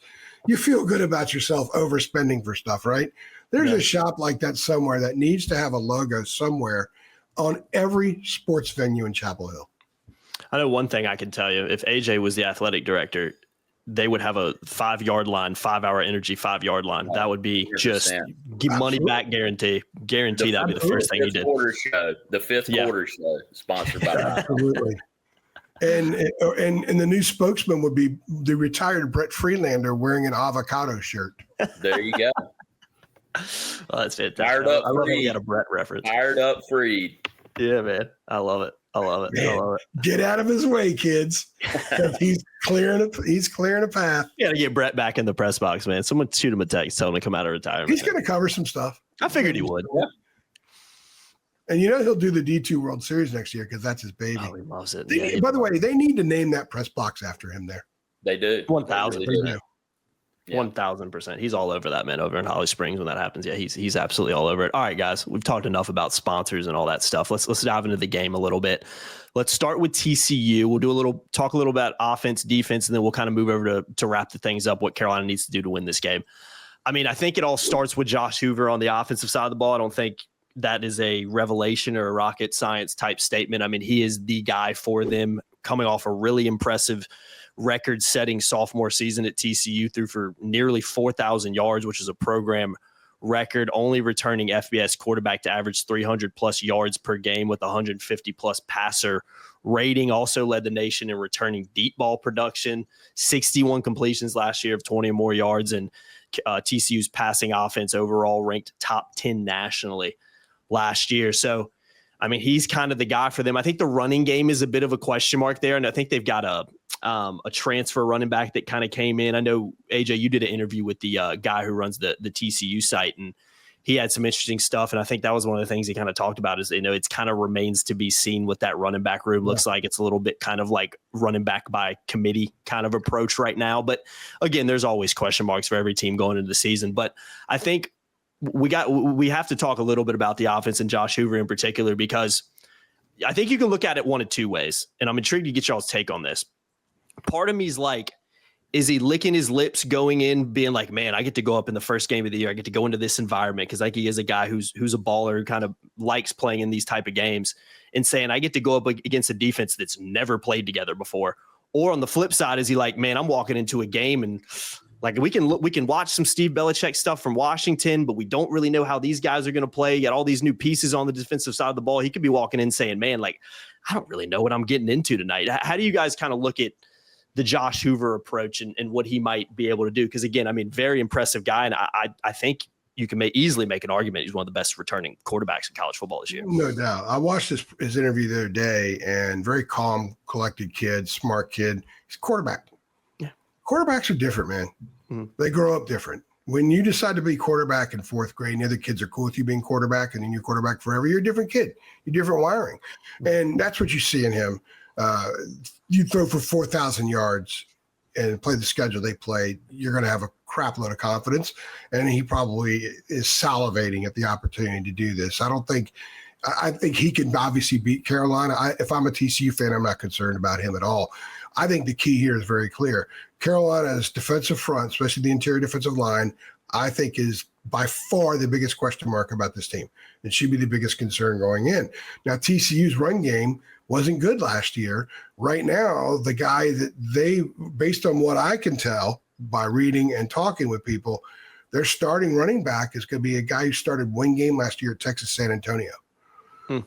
You feel good about yourself overspending for stuff, right? There's a shop like that somewhere that needs to have a logo somewhere on every sports venue in Chapel Hill. I know one thing I can tell you. If AJ was the athletic director, they would have a 5-yard line, 5-hour energy 5-yard line. That would be 100%. Just money back guarantee. Guarantee that'd be the first thing he did. The fifth quarter show, sponsored by Absolutely. And the new spokesman would be the retired Brett Freelander wearing an avocado shirt. There you go. Well, that's fantastic. Fired up, I love that you got a Brett reference. Fired up, Freed. Yeah, man. I love it. Man, get out of his way, kids. He's clearing a path. You got to get Brett back in the press box, man. Someone shoot him a text, tell him to come out of retirement. He's going to cover some stuff. I figured he would. Yeah. And he'll do the D2 World Series next year because that's his baby. Oh, he loves it. By the way, they need to name that press box after him there. They do. 1,000%. 1,000%. He's all over that, man, over in Holly Springs when that happens. Yeah, he's absolutely all over it. All right, guys, we've talked enough about sponsors and all that stuff. Let's dive into the game a little bit. Let's start with TCU. We'll talk a little about offense, defense, and then we'll kind of move over to wrap the things up, what Carolina needs to do to win this game. I mean, I think it all starts with Josh Hoover on the offensive side of the ball. I don't think that is a revelation or a rocket science type statement. I mean, he is the guy for them, coming off a really impressive record-setting sophomore season at TCU, threw for nearly 4,000 yards, which is a program record, only returning FBS quarterback to average 300-plus yards per game with 150-plus passer rating. Also led the nation in returning deep ball production, 61 completions last year of 20 or more yards, and TCU's passing offense overall ranked top 10 nationally last year. So, I mean, he's kind of the guy for them. I think the running game is a bit of a question mark there, and I think they've got a transfer running back that kind of came in. I know, AJ, you did an interview with the guy who runs the TCU site, and he had some interesting stuff, and I think that was one of the things he kind of talked about is, it's kind of remains to be seen what that running back room looks like. It's a little bit kind of like running back by committee kind of approach right now. But, again, there's always question marks for every team going into the season. But I think we have to talk a little bit about the offense and Josh Hoover in particular, because I think you can look at it one of two ways, and I'm intrigued to get y'all's take on this. Part of me is like, is he licking his lips going in, being like, man, I get to go up in the first game of the year. I get to go into this environment because like he is a guy who's a baller who kind of likes playing in these type of games, and saying I get to go up against a defense that's never played together before. Or on the flip side, is he like, man, I'm walking into a game and like we can watch some Steve Belichick stuff from Washington, but we don't really know how these guys are going to play. You got all these new pieces on the defensive side of the ball. He could be walking in saying, man, like, I don't really know what I'm getting into tonight. How do you guys kind of look at the Josh Hoover approach and what he might be able to do. Because again, I mean, very impressive guy. And I think you can easily make an argument he's one of the best returning quarterbacks in college football this year. No doubt. I watched his interview the other day, and very calm, collected kid, smart kid. He's a quarterback. Yeah. Quarterbacks are different, man. They grow up different. When you decide to be quarterback in fourth grade and the other kids are cool with you being quarterback and then you're quarterback forever, you're a different kid. You're different wiring. And that's what you see in him. You throw for 4,000 yards and play the schedule they play, you're going to have a crap load of confidence. And he probably is salivating at the opportunity to do this. I think he can obviously beat Carolina. If I'm a TCU fan, I'm not concerned about him at all. I think the key here is very clear. Carolina's defensive front, especially the interior defensive line, I think is by far the biggest question mark about this team. It should be the biggest concern going in. Now, TCU's run game wasn't good last year. Right now, the guy that they, based on what I can tell by reading and talking with people, their starting running back is going to be a guy who started one game last year at Texas San Antonio.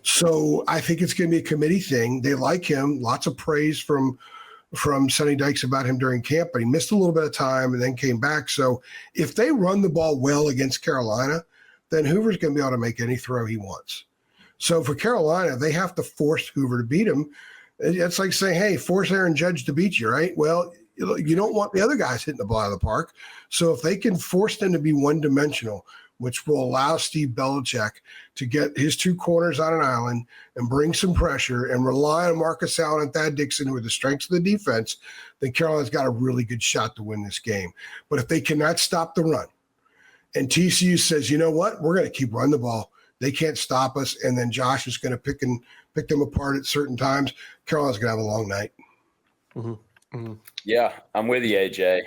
So I think it's going to be a committee thing. They like him. Lots of praise from Sonny Dykes about him during camp, but he missed a little bit of time and then came back. So if they run the ball well against Carolina, then Hoover's going to be able to make any throw he wants. So for Carolina, they have to force Hoover to beat him. It's like saying, hey, force Aaron Judge to beat you, right? Well, you don't want the other guys hitting the ball out of the park. So if they can force them to be one-dimensional, which will allow Steve Belichick to get his two corners on an island and bring some pressure and rely on Marcus Allen and Thad Dixon, who are the strengths of the defense, then Carolina's got a really good shot to win this game. But if they cannot stop the run, and TCU says, you know what, we're going to keep running the ball, they can't stop us, and then Josh is going to pick them apart at certain times, Carolina's going to have a long night. Yeah, I'm with you, AJ.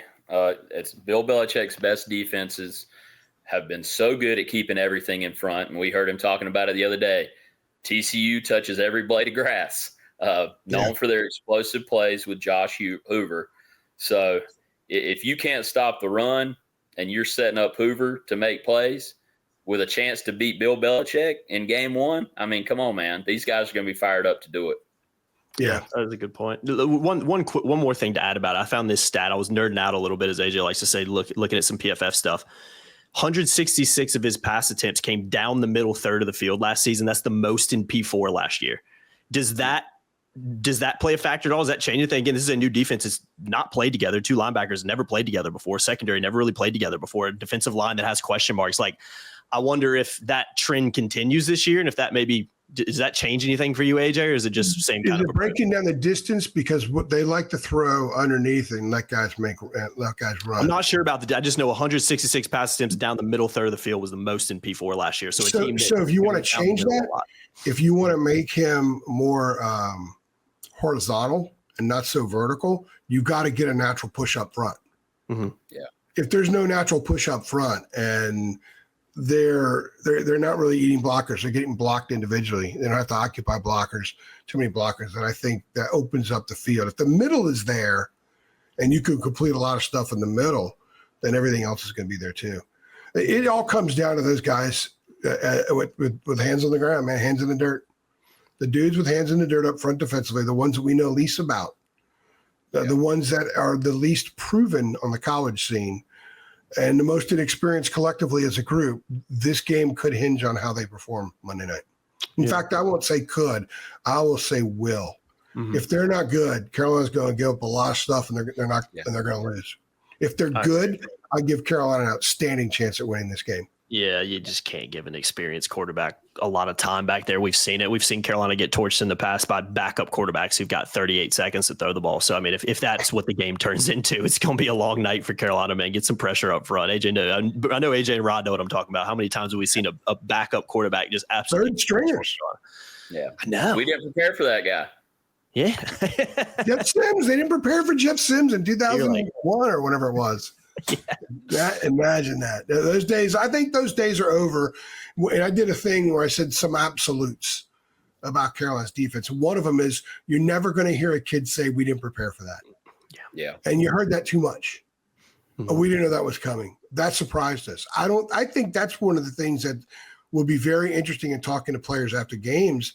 It's Bill Belichick's best defenses have been so good at keeping everything in front. And we heard him talking about it the other day. TCU touches every blade of grass, known for their explosive plays with Josh Hoover. So if you can't stop the run and you're setting up Hoover to make plays with a chance to beat Bill Belichick in game one, I mean, come on, man. These guys are going to be fired up to do it. Yeah, that was a good point. One more thing to add about it. I found this stat. I was nerding out a little bit, as AJ likes to say, looking at some PFF stuff. 166 of his pass attempts came down the middle third of the field last season. That's the most in P4 last year. Does that play a factor at all? Does that change anything? Again, this is a new defense. It's not played together. Two linebackers never played together before. Secondary never really played together before. A defensive line that has question marks. Like, I wonder if that trend continues this year, and if that maybe does that change anything for you, AJ, or is it just the same kind of breaking down the distance because what they like to throw underneath and let guys run? I'm not sure about I just know 166 pass attempts down the middle third of the field was the most in P4 last year. So if you want to change that, if you want to make him more horizontal and not so vertical, you got to get a natural push up front. Yeah. If there's no natural push up front and they're not really eating blockers. They're getting blocked individually. They don't have to occupy too many blockers. And I think that opens up the field. If the middle is there and you can complete a lot of stuff in the middle, then everything else is going to be there too. It all comes down to those guys with hands on the ground, man, hands in the dirt. The dudes with hands in the dirt up front defensively, the ones that we know least about, the ones that are the least proven on the college scene, and the most inexperienced collectively as a group, this game could hinge on how they perform Monday night. In fact, I won't say could. I will say will. If they're not good, Carolina's going to give up a lot of stuff, and they're not, and they're going to lose. If they're good, I give Carolina an outstanding chance at winning this game. Yeah, you just can't give an experienced quarterback a lot of time back there. We've seen it. We've seen Carolina get torched in the past by backup quarterbacks who've got 38 seconds to throw the ball. So, I mean, if that's what the game turns into, it's going to be a long night for Carolina, man. Get some pressure up front. I know AJ and Rod know what I'm talking about. How many times have we seen a backup quarterback just absolutely third stringers? Yeah, I know. We didn't prepare for that guy. Yeah. Jeff Sims. They didn't prepare for Jeff Sims in 2001 or whatever it was. Imagine that. Those days, I think those days are over. And I did a thing where I said some absolutes about Carolina's defense. One of them is you're never going to hear a kid say we didn't prepare for that. Yeah. And you heard that too much. Oh, we didn't know that was coming. That surprised us. I think that's one of the things that will be very interesting in talking to players after games.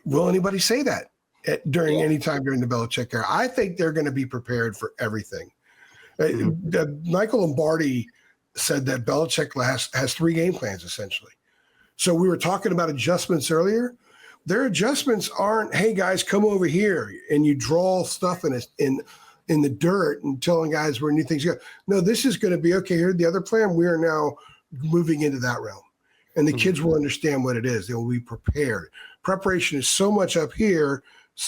Will anybody say that? during any time during the Belichick era. I think they're going to be prepared for everything. Michael Lombardi said that Belichick has 3 game plans, essentially. So we were talking about adjustments earlier. Their adjustments aren't, hey, guys, come over here, and you draw stuff in the dirt and telling guys where new things go. No, this is going to be, okay, here's the other plan. We are now moving into that realm. And the kids will understand what it is. They will be prepared. Preparation is so much up here,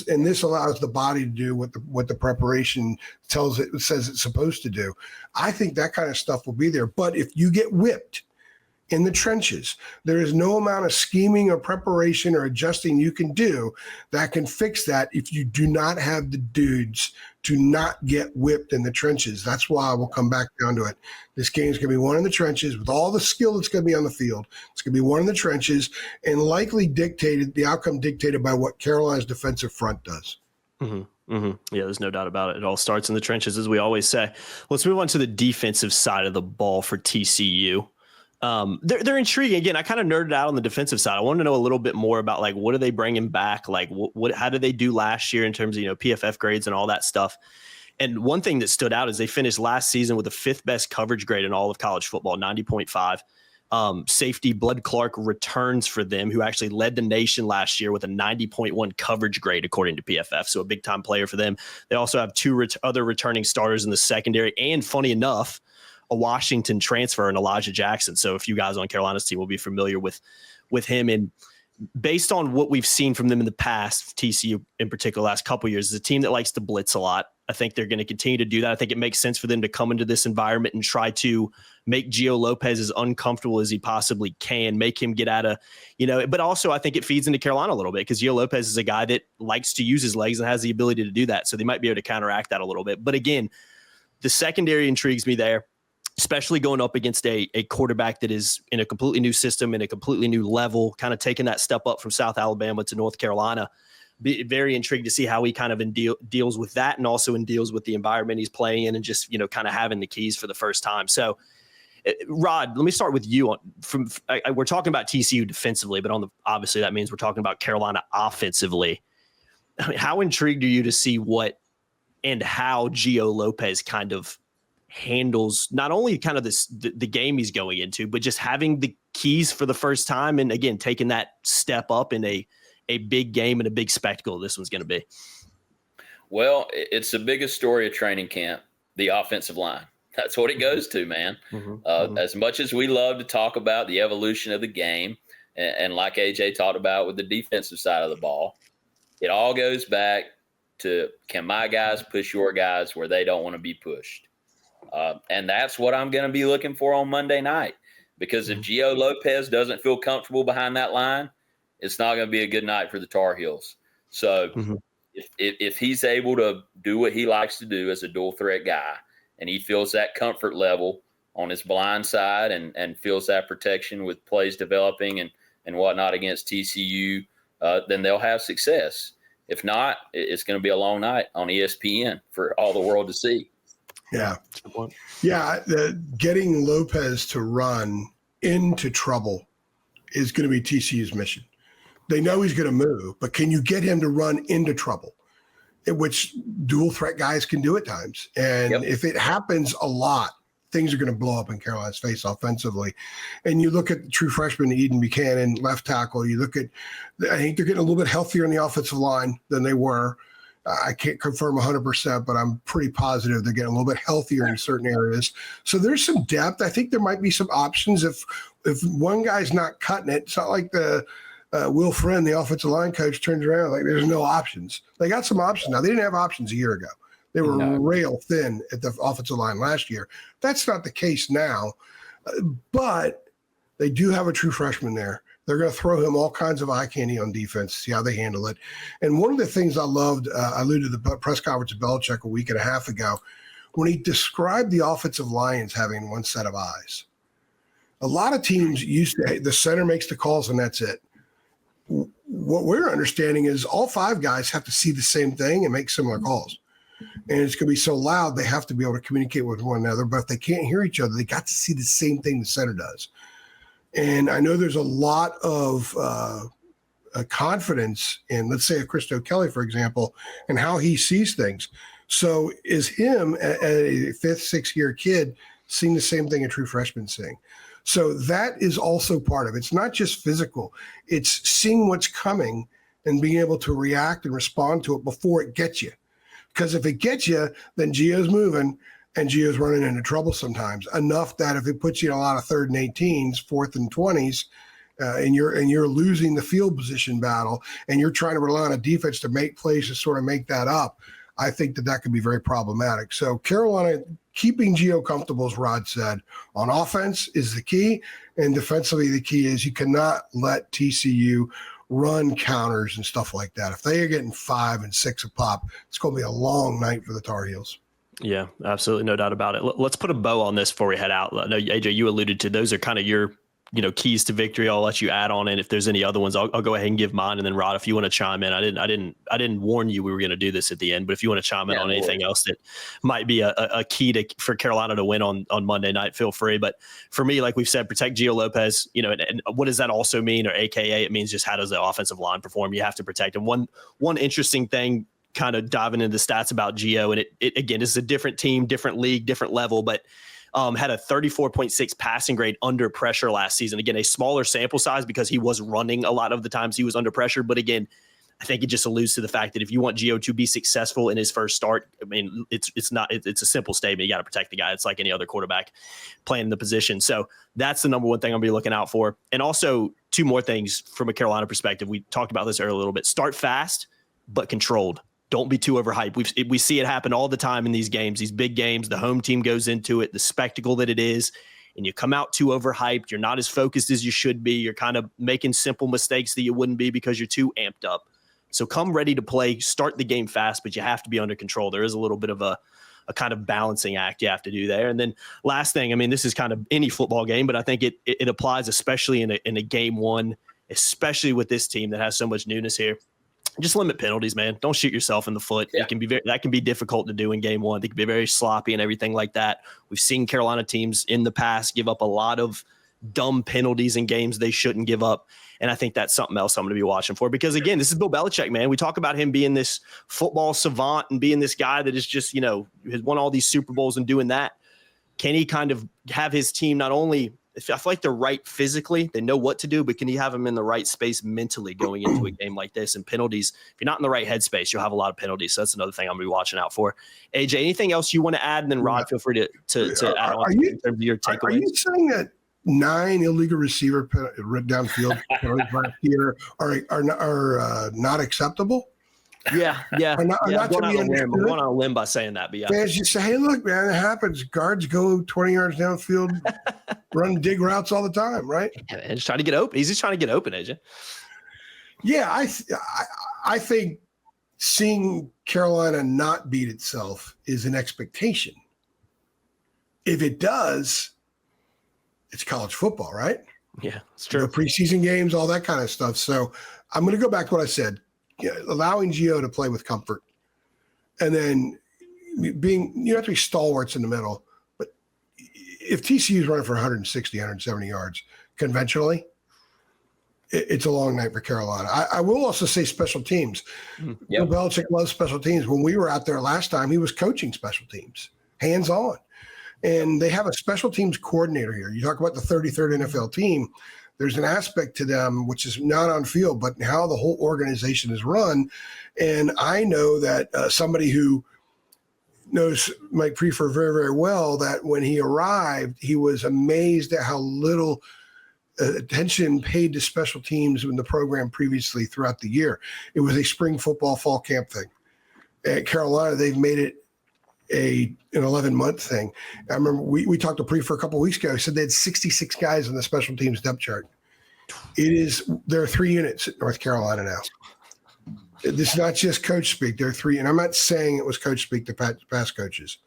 and this allows the body to do what the preparation says it's supposed to do. I think that kind of stuff will be there. But if you get whipped in the trenches, there is no amount of scheming or preparation or adjusting you can do that can fix that if you do not have the dudes to not get whipped in the trenches. That's why we'll come back down to it. This game's going to be won in the trenches with all the skill that's going to be on the field. It's going to be won in the trenches and likely the outcome dictated by what Carolina's defensive front does. Mm-hmm. Mm-hmm. Yeah, there's no doubt about it. It all starts in the trenches, as we always say. Let's move on to the defensive side of the ball for TCU. They're intriguing. Again, I kind of nerded out on the defensive side. I wanted to know a little bit more about, like, what are they bringing back? Like, how did they do last year in terms of, PFF grades and all that stuff? And one thing that stood out is they finished last season with the 5th best coverage grade in all of college football, 90.5. Safety Bud Clark returns for them, who actually led the nation last year with a 90.1 coverage grade, according to PFF. So a big time player for them. They also have 2 other returning starters in the secondary. And funny enough, a Washington transfer in Elijah Jackson. So a few guys on Carolina's team will be familiar with him. And based on what we've seen from them in the past, TCU in particular, last couple of years, is a team that likes to blitz a lot. I think they're going to continue to do that. I think it makes sense for them to come into this environment and try to make Gio Lopez as uncomfortable as he possibly can, make him get out of, but also I think it feeds into Carolina a little bit because Gio Lopez is a guy that likes to use his legs and has the ability to do that. So they might be able to counteract that a little bit. But again, the secondary intrigues me there, especially going up against a quarterback that is in a completely new system and a completely new level, kind of taking that step up from South Alabama to North Carolina. Be very intrigued to see how he kind of deals with that, and also deals with the environment he's playing in, and just, kind of having the keys for the first time. So, Rod, let me start with you. We're talking about TCU defensively, but obviously that means we're talking about Carolina offensively. I mean, how intrigued are you to see what and how Gio Lopez kind of handles not only kind of the game he's going into, but just having the keys for the first time, and again taking that step up in a big game and a big spectacle this one's going to be? Well, it's the biggest story of training camp, the offensive line. That's what it goes to, man. As much as we love to talk about the evolution of the game, and like AJ talked about with the defensive side of the ball, it all goes back to, can my guys push your guys where they don't want to be pushed? And that's what I'm going to be looking for on Monday night, because if Gio Lopez doesn't feel comfortable behind that line, it's not going to be a good night for the Tar Heels. So if he's able to do what he likes to do as a dual threat guy, and he feels that comfort level on his blind side and feels that protection with plays developing and whatnot against TCU, then they'll have success. If not, it's going to be a long night on ESPN for all the world to see. Yeah. Yeah. Getting Lopez to run into trouble is going to be TCU's mission. They know he's going to move, but can you get him to run into trouble? Which dual threat guys can do at times. And if it happens a lot, things are going to blow up in Carolina's face offensively. And you look at the true freshman Eden Buchanan, left tackle. You look at, I think they're getting a little bit healthier on the offensive line than they were. I can't confirm 100%, but I'm pretty positive they're getting a little bit healthier in certain areas. So there's some depth. I think there might be some options if one guy's not cutting it. It's not like the Will Friend, the offensive line coach, turns around like there's no options. They got some options now. They didn't have options a year ago. They were rail thin at the offensive line last year. That's not the case now, but they do have a true freshman there. They're going to throw him all kinds of eye candy on defense, see how they handle it. And one of the things I loved, I alluded to the press conference of Belichick a week and a half ago, when he described the offensive line as having one set of eyes. A lot of teams used to, the center makes the calls and that's it. What we're understanding is all 5 guys have to see the same thing and make similar calls. And it's going to be so loud, they have to be able to communicate with one another. But if they can't hear each other, they got to see the same thing the center does. And I know there's a lot of a confidence in, let's say, a Christo Kelly, for example, and how he sees things. So is him, a fifth, sixth year kid, seeing the same thing a true freshman's seeing? So that is also part of it. It's not just physical. It's seeing what's coming and being able to react and respond to it before it gets you. Because if it gets you, then Gio's moving and Gio's running into trouble sometimes, enough that if it puts you in a lot of 3rd and 18s, 4th and 20s, and you're losing the field position battle and you're trying to rely on a defense to make plays to sort of make that up, I think that could be very problematic. So Carolina keeping Gio comfortable, as Rod said, on offense is the key, and defensively the key is you cannot let TCU run counters and stuff like that. If they are getting 5 and 6 a pop, it's going to be a long night for the Tar Heels. Yeah, absolutely. No doubt about it. Let's put a bow on this before we head out. No, AJ, you alluded to those are kind of your keys to victory. I'll let you add on it. If there's any other ones, I'll go ahead and give mine. And then Rod, if you want to chime in, I didn't warn you we were going to do this at the end, but if you want to chime in on anything else that might be a key for Carolina to win on Monday night, feel free. But for me, like we've said, protect Gio Lopez, and what does that also mean? Or AKA, it means just how does the offensive line perform? You have to protect him. One interesting thing, kind of diving into the stats about Gio, and it again, this is a different team, different league, different level, but had a 34.6 passing grade under pressure last season. Again, a smaller sample size because he was running a lot of the times he was under pressure. But again, I think it just alludes to the fact that if you want Gio to be successful in his first start, I mean, it's a simple statement. You got to protect the guy. It's like any other quarterback playing the position. So that's the number one thing I'll be looking out for. And also 2 more things from a Carolina perspective. We talked about this earlier a little bit. Start fast, but controlled. Don't be too overhyped. We see it happen all the time in these games, these big games. The home team goes into it, the spectacle that it is, and you come out too overhyped. You're not as focused as you should be. You're kind of making simple mistakes that you wouldn't be because you're too amped up. So come ready to play, start the game fast, but you have to be under control. There is a little bit of a kind of balancing act you have to do there. And then last thing, I mean, this is kind of any football game, but I think it applies especially in a game one, especially with this team that has so much newness here. Just limit penalties, man. Don't shoot yourself in the foot. Yeah. That can be difficult to do in game one. They can be very sloppy and everything like that. We've seen Carolina teams in the past give up a lot of dumb penalties in games they shouldn't give up. And I think that's something else I'm going to be watching for, because again, this is Bill Belichick, man. We talk about him being this football savant and being this guy that is just, has won all these Super Bowls and doing that. Can he kind of have his team not only, I feel like they're right physically, they know what to do, but can he have them in the right space mentally going into a game like this? And penalties, if you're not in the right headspace, you'll have a lot of penalties. So that's another thing I'm going to be watching out for. AJ, anything else you want to add? And then Rod, feel free to add on in terms of your takeaways. Are you saying that 9 illegal receiver downfield penalties last year are not acceptable? Yeah. I'm going on a limb by saying that, but yeah. Fans just say, hey, look, man, it happens. Guards go 20 yards downfield, run dig routes all the time, right? Yeah, and just trying to get open. He's just trying to get open, AJ. Yeah, I think seeing Carolina not beat itself is an expectation. If it does, it's college football, right? Yeah, it's true. Preseason games, all that kind of stuff. So I'm going to go back to what I said. Allowing Gio to play with comfort, and then you have to be stalwarts in the middle. But if TCU is running for 160, 170 yards conventionally, it's a long night for Carolina. I will also say special teams. Yep. Bill Belichick loves special teams. When we were out there last time, he was coaching special teams, hands-on. And they have a special teams coordinator here. You talk about the 33rd NFL team. There's an aspect to them which is not on field, but how the whole organization is run. And I know that somebody who knows Mike Prefer very, very well, that when he arrived, he was amazed at how little attention paid to special teams in the program previously throughout the year. It was a spring football fall camp thing. At Carolina, they've made it an 11-month thing. I remember we talked to Pre for a couple of weeks ago. He said they had 66 guys on the special teams depth chart. There are 3 units at North Carolina now. This is not just coach speak. There are 3, and I'm not saying it was coach speak to past coaches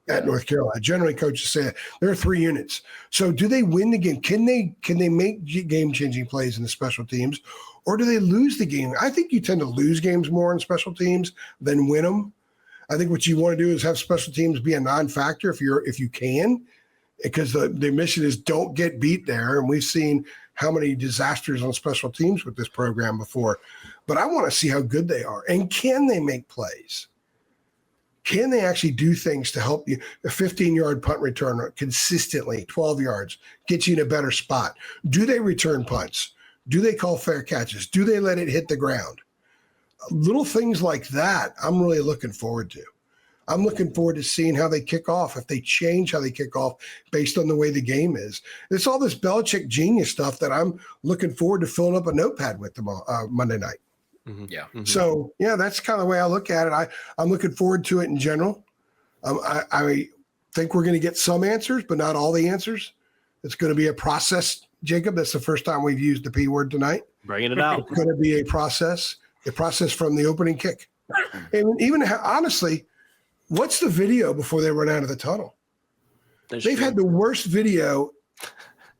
at North Carolina. Generally, coaches say it. There are 3 units. So do they win the game? Can they make game-changing plays in the special teams, or do they lose the game? I think you tend to lose games more in special teams than win them. I think what you want to do is have special teams be a non-factor if you can, because the mission is don't get beat there. And we've seen how many disasters on special teams with this program before, but I want to see how good they are. And can they make plays? Can they actually do things to help you? A 15-yard punt return consistently, 12 yards, gets you in a better spot. Do they return punts? Do they call fair catches? Do they let it hit the ground? Little things like that, I'm really looking forward to. I'm looking forward to seeing how they kick off, if they change how they kick off based on the way the game is. It's all this Belichick genius stuff that I'm looking forward to filling up a notepad with tomorrow, Monday night. Mm-hmm. Yeah. Mm-hmm. So, yeah, that's kind of the way I look at it. I'm looking forward to it in general. I think we're going to get some answers, but not all the answers. It's going to be a process, Jacob. That's the first time we've used the P word tonight. Bringing it out. It's going to be a process from the opening kick. And even honestly, what's the video before they run out of the tunnel? They've had the worst video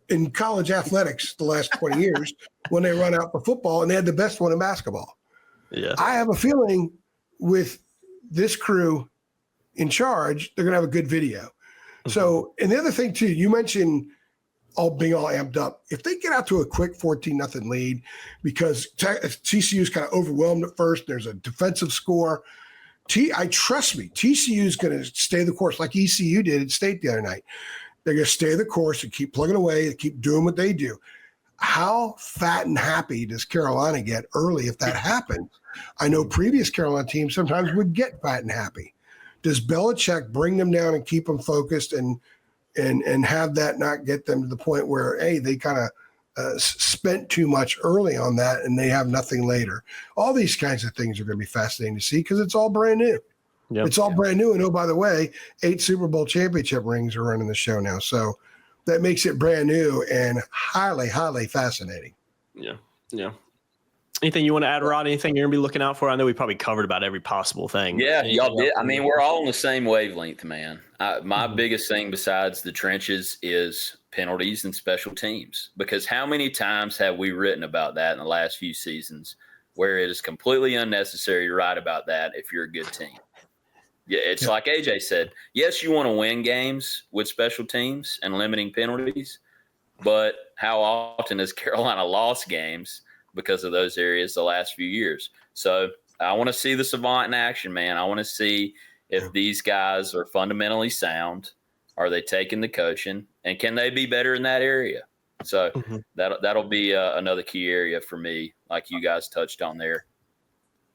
in college athletics the last 20 years when they run out for football, and they had the best one in basketball. Yeah. I have a feeling with this crew in charge, they're going to have a good video. Mm-hmm. So, and the other thing too, you mentioned being all amped up. If they get out to a quick 14-0 lead, because TCU is kind of overwhelmed at first, there's a defensive score. Trust me, TCU is going to stay the course like ECU did at State the other night. They're going to stay the course and keep plugging away and keep doing what they do. How fat and happy does Carolina get early if that happens? I know previous Carolina teams sometimes would get fat and happy. Does Belichick bring them down and keep them focused and have that not get them to the point where, hey, they kind of spent too much early on that and they have nothing later? All these kinds of things are going to be fascinating to see because it's all brand new. Yep. It's all brand new. And oh, by the way, 8 Super Bowl championship rings are running the show now. So that makes it brand new and highly, highly fascinating. Yeah. Yeah. Anything you want to add, Rod? Anything you're going to be looking out for? I know we probably covered about every possible thing. Yeah, y'all did. I mean, we're all on the same wavelength, man. My biggest thing besides the trenches is penalties and special teams, because how many times have we written about that in the last few seasons where it is completely unnecessary to write about that if you're a good team? Yeah, it's like AJ said. Yes, you want to win games with special teams and limiting penalties, but how often has Carolina lost games because of those areas the last few years? So I want to see the savant in action, man. I want to see if these guys are fundamentally sound. Are they taking the coaching? And can they be better in that area? So that'll be another key area for me, like you guys touched on there.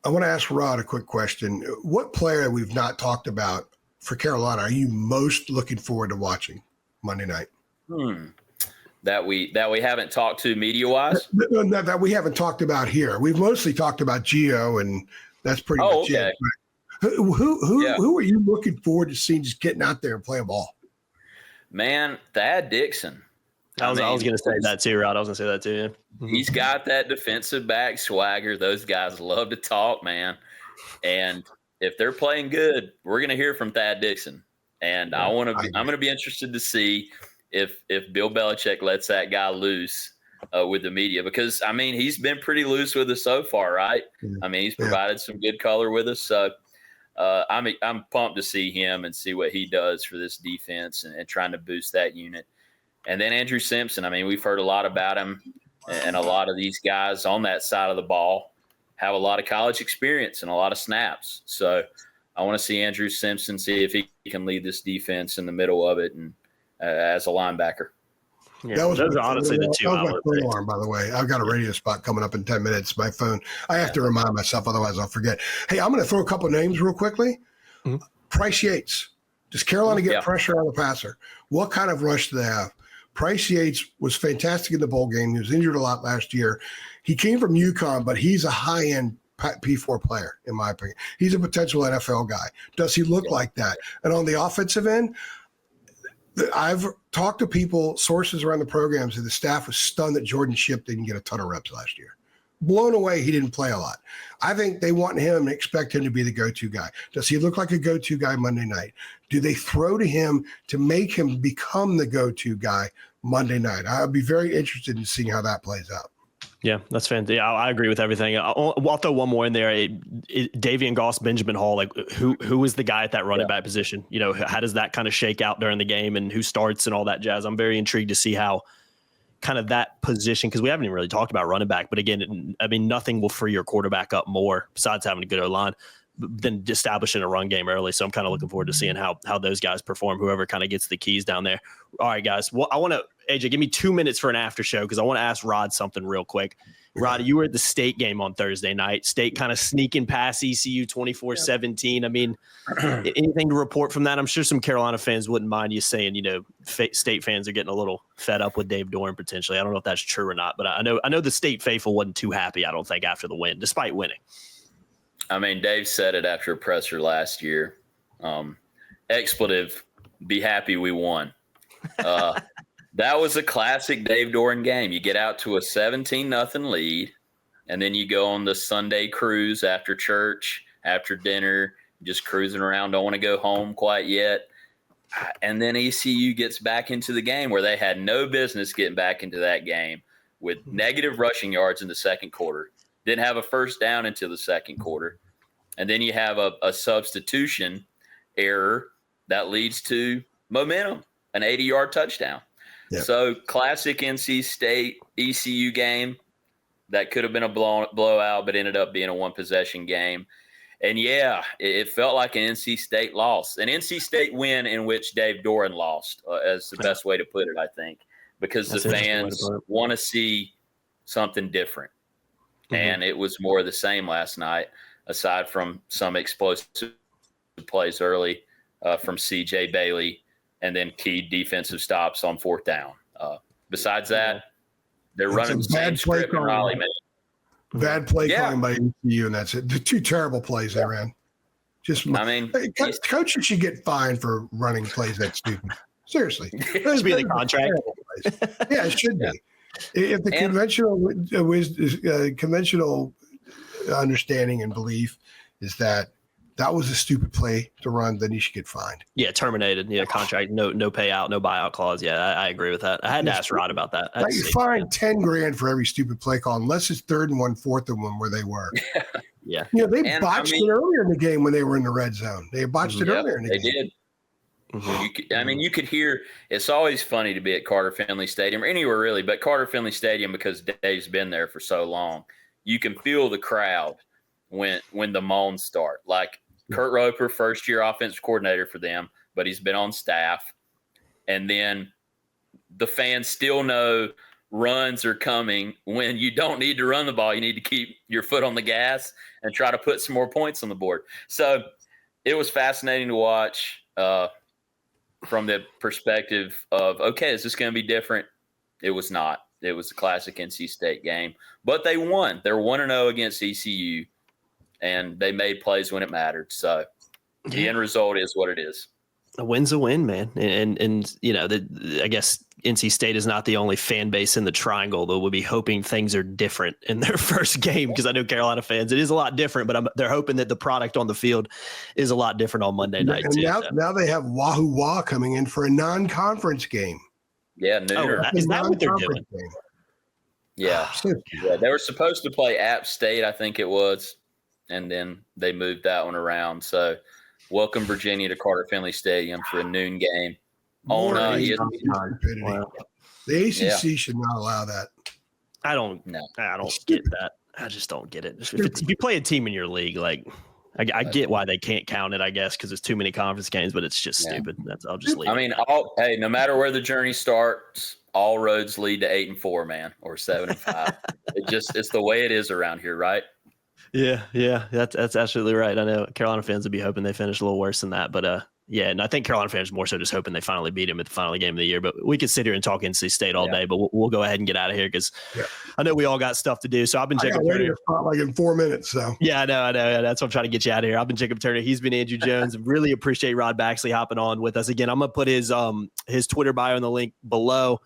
I want to ask Rod a quick question. What player we've not talked about for Carolina are you most looking forward to watching Monday night? That we haven't talked to media-wise? That we haven't talked about here. We've mostly talked about Gio, and that's pretty much it. But who are you looking forward to seeing just getting out there and playing ball? Man, Thad Dixon. I was going to say that too, Rod. I was going to say that too. Yeah. He's got that defensive back swagger. Those guys love to talk, man. And if they're playing good, we're going to hear from Thad Dixon. And I'm going to be interested to see if Bill Belichick lets that guy loose with the media, because I mean, he's been pretty loose with us so far, right? I mean, he's provided some good color with us. So I'm pumped to see him and see what he does for this defense and trying to boost that unit. And then Andrew Simpson. I mean, we've heard a lot about him, and a lot of these guys on that side of the ball have a lot of college experience and a lot of snaps. So I want to see Andrew Simpson, see if he can lead this defense in the middle of it and as a linebacker. Yeah, those are honestly the two. That was my phone alarm, by the way. I've got a radio spot coming up in 10 minutes. My phone. I have to remind myself, otherwise I'll forget. Hey, I'm going to throw a couple of names real quickly. Price Yates. Does Carolina get pressure on the passer? What kind of rush do they have? Price Yates was fantastic in the bowl game. He was injured a lot last year. He came from UConn, but he's a high-end P4 player, in my opinion. He's a potential NFL guy. Does he look like that? And on the offensive end, I've talked to people, sources around the programs, and the staff was stunned that Jordan Shipp didn't get a ton of reps last year. Blown away he didn't play a lot. I think they want him and expect him to be the go-to guy. Does he look like a go-to guy Monday night? Do they throw to him to make him become the go-to guy Monday night? I'd be very interested in seeing how that plays out. Yeah, that's fantastic. I agree with everything. I'll throw one more in there. Davian Goss, Benjamin Hall, like who is the guy at that running back position? You know, how does that kind of shake out during the game and who starts and all that jazz? I'm very intrigued to see how kind of that position, because we haven't even really talked about running back. But again, I mean, nothing will free your quarterback up more besides having a good O-line than establishing a run game early. So I'm kind of looking forward to seeing how those guys perform, whoever kind of gets the keys down there. All right, guys. Well, I want to, AJ, give me 2 minutes for an after show because I want to ask Rod something real quick. Rod, you were at the State game on Thursday night. State kind of sneaking past ECU 24-17. I mean, anything to report from that? I'm sure some Carolina fans wouldn't mind you saying, you know, State fans are getting a little fed up with Dave Doeren potentially. I don't know if that's true or not, but I know the State faithful wasn't too happy, I don't think, after the win, despite winning. I mean, Dave said it after a presser last year. Expletive, be happy we won. That was a classic Dave Doeren game. You get out to a 17-0 lead, and then you go on the Sunday cruise after church, after dinner, just cruising around, don't want to go home quite yet. And then ECU gets back into the game where they had no business getting back into that game with negative rushing yards in the second quarter. Didn't have a first down until the second quarter. And then you have a substitution error that leads to momentum, an 80-yard touchdown. Yep. So classic NC State ECU game that could have been a blowout, but ended up being a one-possession game. And, yeah, it felt like an NC State loss. An NC State win in which Dave Doeren lost is the best way to put it, I think, because the fans want to see something different. Mm-hmm. And it was more of the same last night, aside from some explosive plays early from C.J. Bailey and then key defensive stops on fourth down. Besides that, they're running the same script in Raleigh, man. Bad play calling by ECU, and that's it. The two terrible plays they ran. Coaches should get fined for running plays that stupid. Seriously. It should be in the contract. Yeah, it should be. If the conventional understanding and belief is that was a stupid play to run, then you should get fined. Yeah, terminated. Yeah, contract, no payout, no buyout clause. Yeah, I agree with that. I had to ask Rod about that. You fine $10,000 for every stupid play call, unless it's 3rd and 1, 4th and 1 where they were. Yeah. You know, they botched it earlier in the game when they were in the red zone. They botched it earlier in the game. They did. Mm-hmm. You could hear. It's always funny to be at Carter Finley Stadium or anywhere really, but Carter Finley Stadium because Dave's been there for so long. You can feel the crowd when the moans start. Like Kurt Roper, first-year offensive coordinator for them, but he's been on staff. And then the fans still know runs are coming when you don't need to run the ball. You need to keep your foot on the gas and try to put some more points on the board. So it was fascinating to watch from the perspective of, okay, is this going to be different? It was not. It was a classic NC State game. But they won. They're 1-0 against ECU. And they made plays when it mattered. So the end result is what it is. A win's a win, man. And you know, I guess NC State is not the only fan base in the triangle that will be hoping things are different in their first game, because I know Carolina fans, it is a lot different, but they're hoping that the product on the field is a lot different on Monday night. And now they have Wahoo Wah coming in for a non-conference game. Yeah, nooner. Is that what they're doing? Game. Yeah. They were supposed to play App State, I think it was. And then they moved that one around. So welcome Virginia to Carter Finley Stadium for a noon game. The ACC should not allow that. I don't get that. I just don't get it. If you play a team in your league, like I get why they can't count it, I guess, because it's too many conference games, but it's just stupid. I'll just leave. I mean, no matter where the journey starts, all roads lead to 8-4, man, or 7-5. It's the way it is around here, right? Yeah, that's absolutely right. I know Carolina fans would be hoping they finish a little worse than that, but and I think Carolina fans more so just hoping they finally beat him at the final game of the year. But we could sit here and talk NC State all day, but we'll go ahead and get out of here because I know we all got stuff to do. So I've been Jacob Turner. Like in 4 minutes. So yeah, I know. That's why I'm trying to get you out of here. I've been Jacob Turner. He's been Andrew Jones. Really appreciate Rod Baxley hopping on with us again. I'm gonna put his Twitter bio in the link below.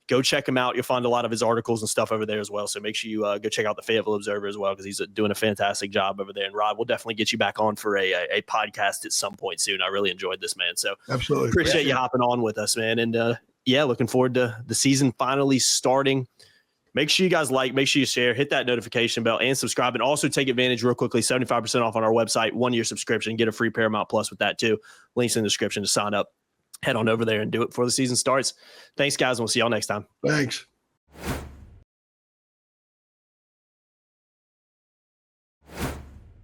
Go check him out. You'll find a lot of his articles and stuff over there as well. So make sure you go check out the Fayetteville Observer as well, because he's doing a fantastic job over there. And Rod, we'll definitely get you back on for a podcast at some point soon. I really enjoyed this, man. So absolutely appreciate you hopping on with us, man. And looking forward to the season finally starting. Make sure you guys make sure you share, hit that notification bell, and subscribe. And also take advantage real quickly, 75% off on our website, 1-year subscription. Get a free Paramount Plus with that too. Links in the description to sign up. Head on over there and do it before the season starts. Thanks, guys, and we'll see y'all next time. Thanks.